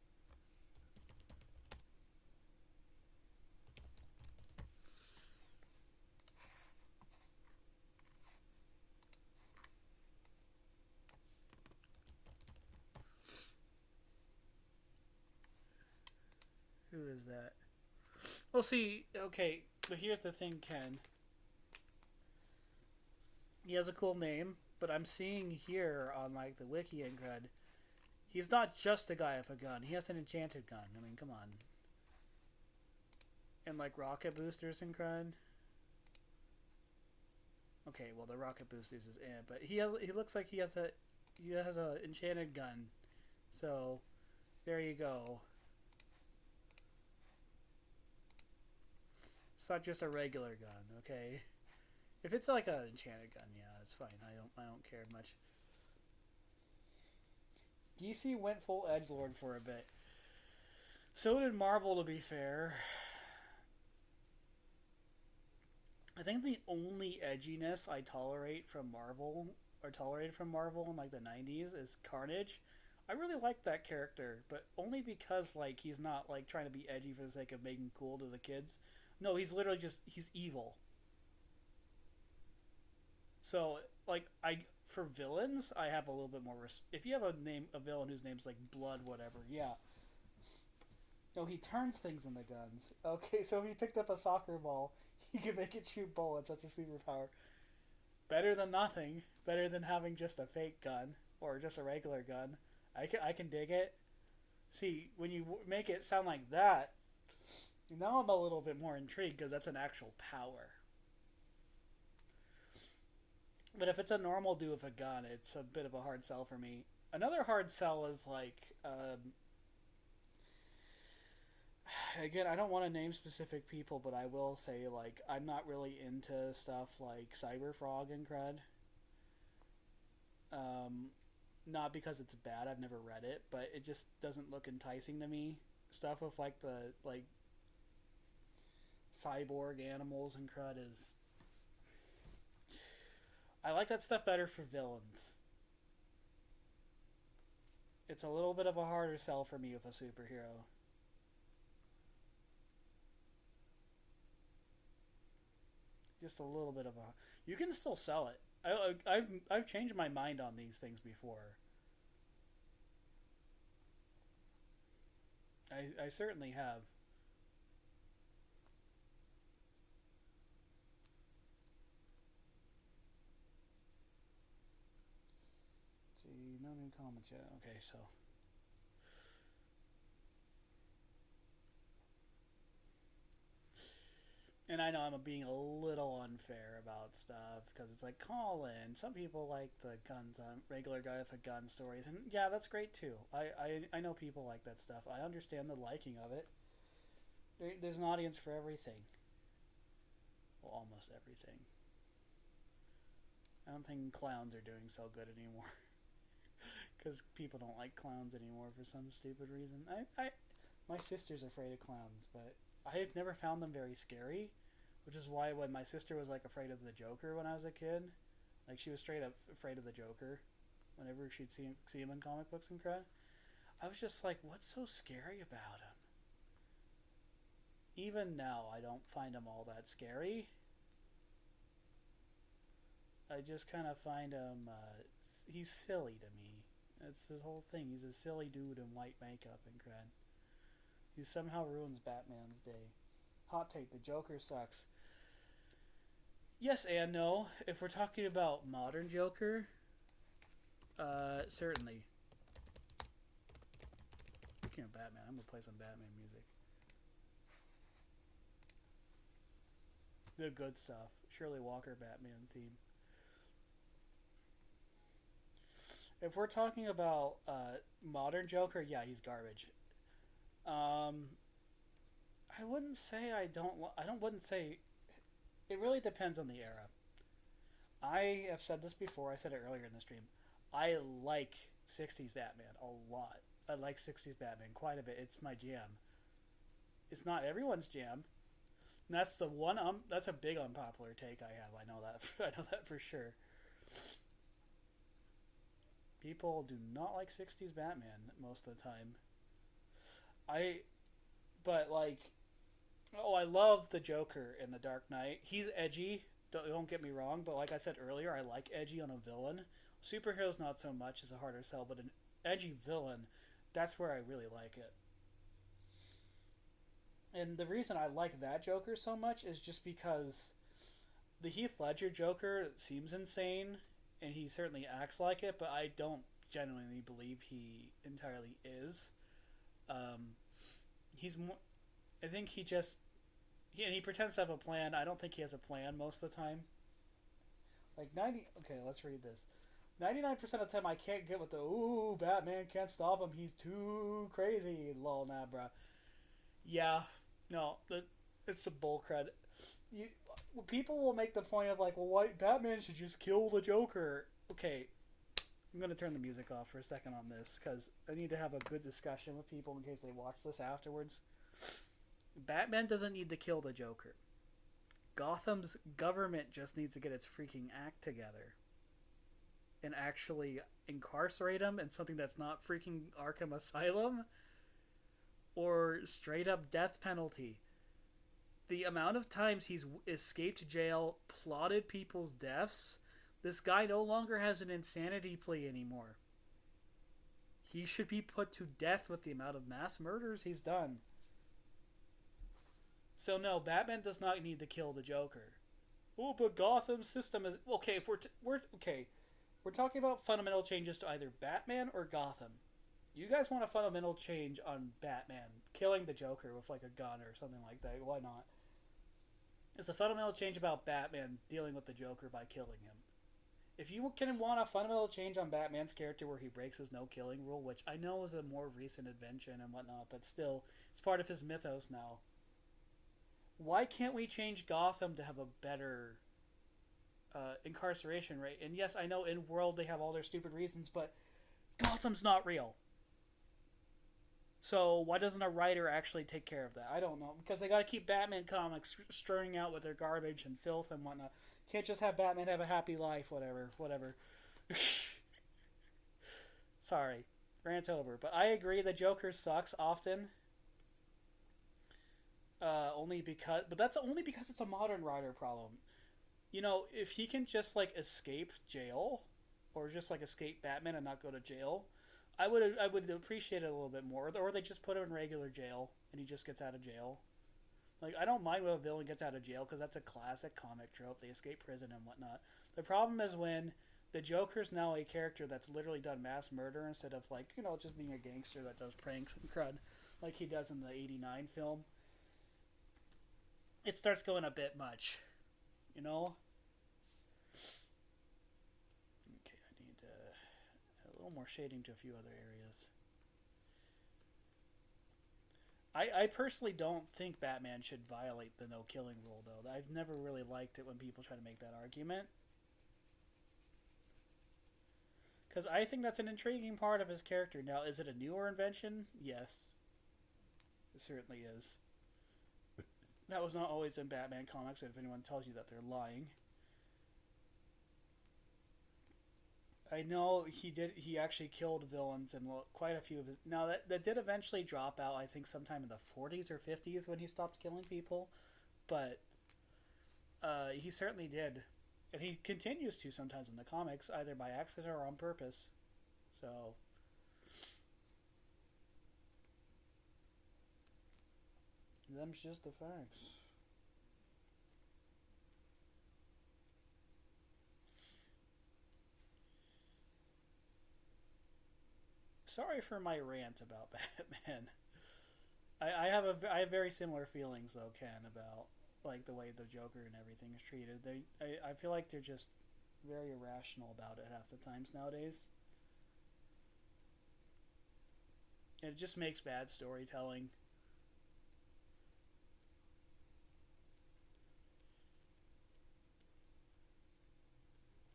Who is that? Well, see, okay, but here's the thing, Ken. He has a cool name, but I'm seeing here on like the wiki and crud, he's not just a guy with a gun. He has an enchanted gun. I mean, come on. And like rocket boosters and crud. Okay, well the rocket boosters is in, but he looks like he has a enchanted gun. So there you go. It's not just a regular gun, okay? If it's like an enchanted gun, yeah, it's fine. I don't care much. DC went full edgelord for a bit. So did Marvel, to be fair. I think the only edginess I tolerate from Marvel, or tolerated from Marvel in like the 90s, is Carnage. I really like that character, but only because like he's not like trying to be edgy for the sake of making cool to the kids. No, he's literally just he's evil. So like I for villains, I have a little bit more. If you have a villain whose name's like Blood, whatever, yeah. No, he turns things into guns. Okay, so if he picked up a soccer ball, he could make it shoot bullets. That's a superpower. Better than nothing. Better than having just a fake gun or just a regular gun. I can dig it. See, when you make it sound like that, now I'm a little bit more intrigued because that's an actual power. But if it's a normal dude with a gun, it's a bit of a hard sell for me. Another hard sell is like, again, I don't want to name specific people, but I will say like I'm not really into stuff like Cyberfrog and crud. Um, Not because it's bad. I've never read it, but it just doesn't look enticing to me. Stuff with like the like cyborg animals and crud is. I like that stuff better for villains. It's a little bit of a harder sell for me with a superhero. Just a little bit of a. You can still sell it. I've changed my mind on these things before. I certainly have. Let's see, no new comments yet. Okay, so and I know I'm being a little unfair about stuff because it's like Collin. Some people like the guns on regular guy with a gun stories, and yeah, that's great too. I know people like that stuff. I understand the liking of it. There's an audience for everything. Well, almost everything. I don't think clowns are doing so good anymore because people don't like clowns anymore for some stupid reason. My sister's afraid of clowns, but I've never found them very scary, which is why when my sister was like afraid of the Joker when I was a kid, like she was straight up afraid of the Joker whenever she'd see him in comic books and crap. I was just like, what's so scary about him? Even now, I don't find him all that scary. I just kind of find him, he's silly to me. That's his whole thing. He's a silly dude in white makeup and crap. He somehow ruins Batman's day. Hot take, the Joker sucks. Yes and no. If we're talking about modern Joker, certainly. Speaking of Batman, I'm gonna play some Batman music. The good stuff. Shirley Walker Batman theme. If we're talking about modern Joker, yeah, he's garbage. Um, I wouldn't say I don't. I don't. Wouldn't say. It really depends on the era. I have said this before. I said it earlier in the stream. I like '60s Batman a lot. I like '60s Batman quite a bit. It's my jam. It's not everyone's jam. And that's the one. That's a big unpopular take I have. I know that. I know that for sure. People do not like '60s Batman most of the time. I, but like, oh, I love the Joker in The Dark Knight. He's edgy. Don't get me wrong, but like I said earlier, I like edgy on a villain. Superheroes not so much is a harder sell, but an edgy villain, that's where I really like it. And the reason I like that Joker so much is just because the Heath Ledger Joker seems insane, and he certainly acts like it, but I don't genuinely believe he entirely is. Um, he's more. I think he just. And he pretends to have a plan. I don't think he has a plan most of the time. Like 90. Okay, let's read this. 99% of the time, I can't get with the ooh, Batman can't stop him. He's too crazy. Lol, nah, bruh. Yeah, no, it's a bull crud. You, people will make the point of like, well, why Batman should just kill the Joker. Okay, I'm going to turn the music off for a second on this because I need to have a good discussion with people in case they watch this afterwards. Batman doesn't need to kill the Joker. Gotham's government just needs to get its freaking act together and actually incarcerate him in something that's not freaking Arkham Asylum or straight up death penalty. The amount of times he's escaped jail, plotted people's deaths, this guy no longer has an insanity plea anymore. He should be put to death with the amount of mass murders he's done. So no, Batman does not need to kill the Joker. Oh, but Gotham's system is okay. If we're talking about fundamental changes to either Batman or Gotham. You guys want a fundamental change on Batman killing the Joker with like a gun or something like that? Why not? It's a fundamental change about Batman dealing with the Joker by killing him. If you can want a fundamental change on Batman's character where he breaks his no-killing rule, which I know is a more recent invention and whatnot, but still, it's part of his mythos now. Why can't we change Gotham to have a better incarceration rate? And yes, I know in world they have all their stupid reasons, but Gotham's not real. So why doesn't a writer actually take care of that? I don't know. Because they got to keep Batman comics strung out with their garbage and filth and whatnot. Can't just have Batman have a happy life, whatever. Sorry, rant over. But I agree the Joker sucks often. But that's only because it's a modern writer problem. You know, if he can just like escape jail, or just like escape Batman and not go to jail, I would appreciate it a little bit more. Or they just put him in regular jail and he just gets out of jail. Like, I don't mind when a villain gets out of jail because that's a classic comic trope. They escape prison and whatnot. The problem is when the Joker's now a character that's literally done mass murder instead of, like, you know, just being a gangster that does pranks and crud like he does in the 89 film. It starts going a bit much, you know? Okay, I need a little more shading to a few other areas. I personally don't think Batman should violate the no-killing rule, though. I've never really liked it when people try to make that argument. Because I think that's an intriguing part of his character. Now, is it a newer invention? Yes. It certainly is. That was not always in Batman comics, and if anyone tells you that, they're lying. I know he actually killed villains in quite a few of his... Now, that did eventually drop out, I think, sometime in the 40s or 50s when he stopped killing people. But he certainly did. And he continues to sometimes in the comics, either by accident or on purpose. So... them's just the facts. Sorry for my rant about Batman. I have very similar feelings though, Ken, about like the way the Joker and everything is treated. I feel like they're just very irrational about it half the times nowadays. It just makes bad storytelling.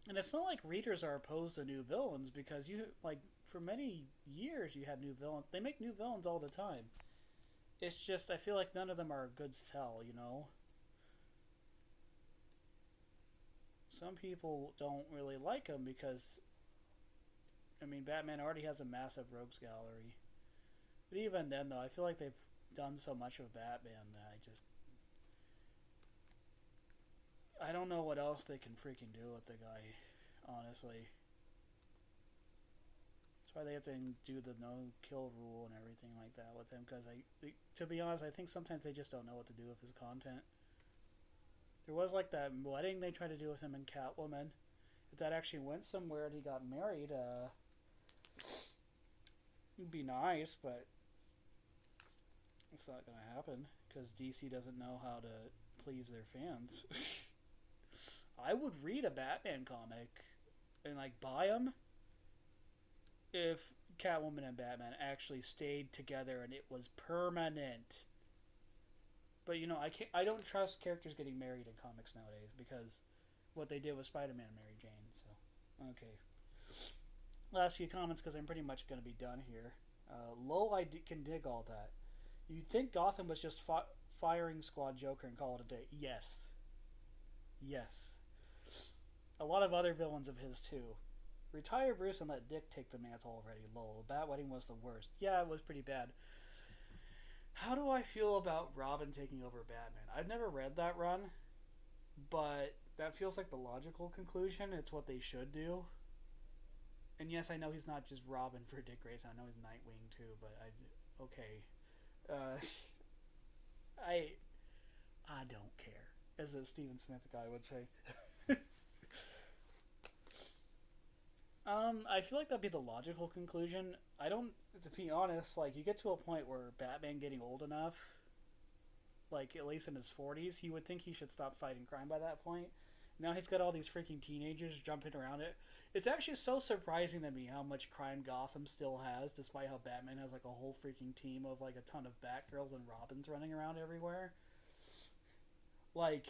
And it's not like readers are opposed to new villains because for many years you had new villains. They make new villains all the time. It's just I feel like none of them are a good sell, you know. Some people don't really like them because I mean Batman already has a massive rogues gallery. But even then though, I feel like they've done so much of Batman that I don't know what else they can freaking do with the guy, honestly. That's why they have to do the no-kill rule and everything like that with him, because to be honest, I think sometimes they just don't know what to do with his content. There was like that wedding they tried to do with him and Catwoman. If that actually went somewhere and he got married, it'd be nice, but it's not going to happen, because DC doesn't know how to please their fans. I would read a Batman comic and like buy them if Catwoman and Batman actually stayed together and it was permanent. But you know, I don't trust characters getting married in comics nowadays because what they did with Spider-Man and Mary Jane. So, okay, last few comments because I'm pretty much going to be done here. Lol, can dig all that. You'd think Gotham was just firing Squad Joker and call it a day. Yes. Yes. A lot of other villains of his, too. Retire Bruce and let Dick take the mantle already. Lol. Bat Wedding was the worst. Yeah, it was pretty bad. How do I feel about Robin taking over Batman? I've never read that run, but that feels like the logical conclusion. It's what they should do. And yes, I know he's not just Robin for Dick Grayson. I know he's Nightwing too, but okay. I don't care, as a Stephen Smith guy would say. I feel like that'd be the logical conclusion. I don't, to be honest, like, you get to a point where Batman getting old enough, like, at least in his 40s, he would think he should stop fighting crime by that point. Now he's got all these freaking teenagers jumping around it. It's actually so surprising to me how much crime Gotham still has, despite how Batman has, like, a whole freaking team of, like, a ton of Batgirls and Robins running around everywhere. Like,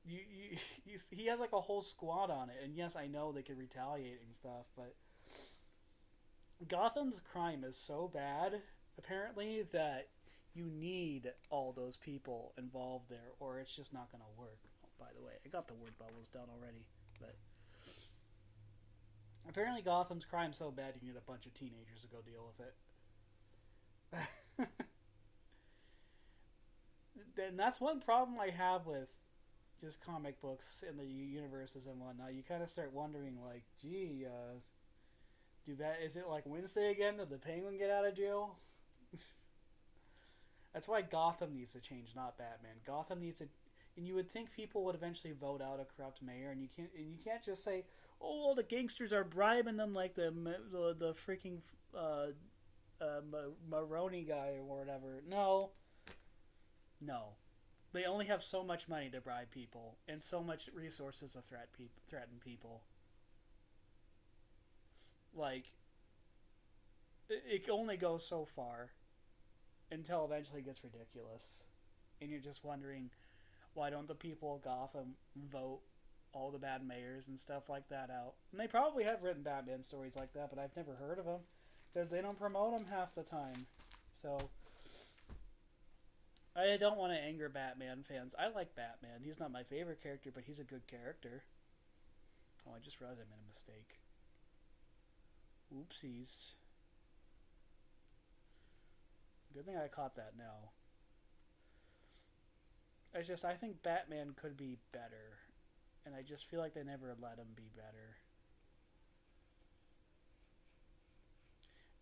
he has like a whole squad on it, and yes, I know they could retaliate and stuff, but Gotham's crime is so bad, apparently, that you need all those people involved there, or it's just not going to work. Oh, by the way, I got the word bubbles done already, but apparently Gotham's crime so bad you need a bunch of teenagers to go deal with it. And that's one problem I have with just comic books in the universes and whatnot. You kind of start wondering, like, gee, is it like Wednesday again? Did the Penguin get out of jail? That's why Gotham needs to change, not Batman. Gotham needs to, and you would think people would eventually vote out a corrupt mayor, and you can't just say, oh, all the gangsters are bribing them like the freaking Maroney guy or whatever. No. They only have so much money to bribe people and so much resources to threaten people. Like, it only goes so far until eventually it gets ridiculous. And you're just wondering, why don't the people of Gotham vote all the bad mayors and stuff like that out? And they probably have written Batman stories like that, but I've never heard of them because they don't promote them half the time. So I don't want to anger Batman fans. I like Batman. He's not my favorite character, but he's a good character. Oh, I just realized I made a mistake. Oopsies. Good thing I caught that now. I think Batman could be better. And I just feel like they never let him be better.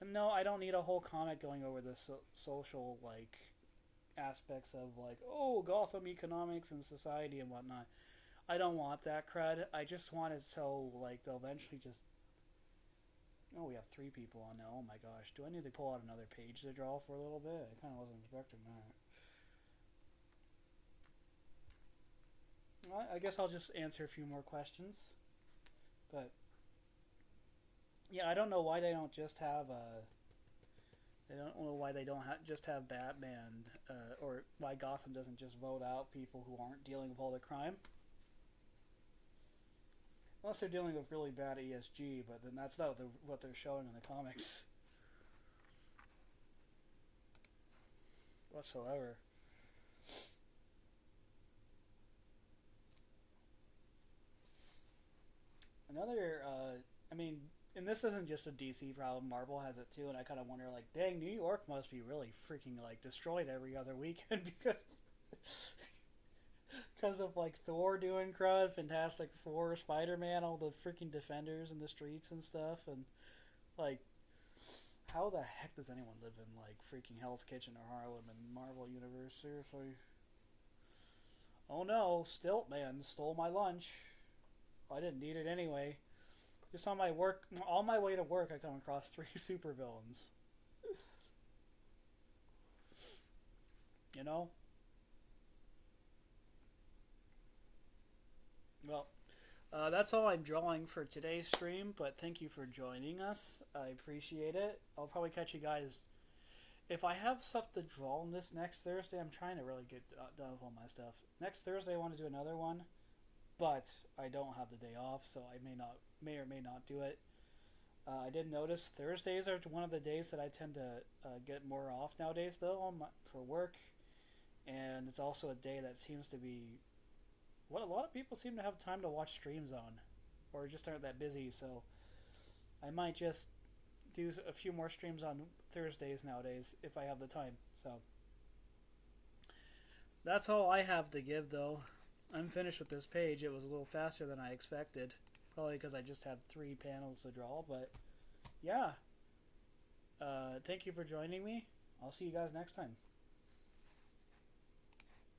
And no, I don't need a whole comic going over the social, like, aspects of, like, oh, Gotham economics and society and whatnot. I don't want that crud. I just want it so, like, they'll eventually just... Oh, we have 3 people on now. Oh my gosh. Do I need to pull out another page to draw for a little bit? I kind of wasn't expecting that. Well, I guess I'll just answer a few more questions. But yeah, I don't know why they don't just have I don't know why they don't just have Batman, or why Gotham doesn't just vote out people who aren't dealing with all the crime. Unless they're dealing with really bad ESG, but then that's not what they're showing in the comics whatsoever. Another, I mean, and this isn't just a DC problem, Marvel has it too, and I kind of wonder, like, dang, New York must be really freaking, like, destroyed every other weekend because of, like, Thor doing crud, Fantastic Four, Spider-Man, all the freaking Defenders in the streets and stuff, and, like, how the heck does anyone live in, like, freaking Hell's Kitchen or Harlem in Marvel Universe? Seriously. Oh no, Stiltman stole my lunch. I didn't need it anyway. Just on my way to work, I come across 3 supervillains. You know? Well, that's all I'm drawing for today's stream, but thank you for joining us. I appreciate it. I'll probably catch you guys... If I have stuff to draw on this next Thursday, I'm trying to really get done with all my stuff. Next Thursday, I want to do another one. but I don't have the day off, so I may or may not do it. I did notice Thursdays are one of the days that I tend to get more off nowadays, though, for work, and it's also a day that seems to be what a lot of people seem to have time to watch streams on, or just aren't that busy. So I might just do a few more streams on Thursdays nowadays if I have the time. So that's all I have to give, though. I'm finished with this page. It was a little faster than I expected, probably because I just have 3 panels to draw. But yeah, thank you for joining me. I'll see you guys next time.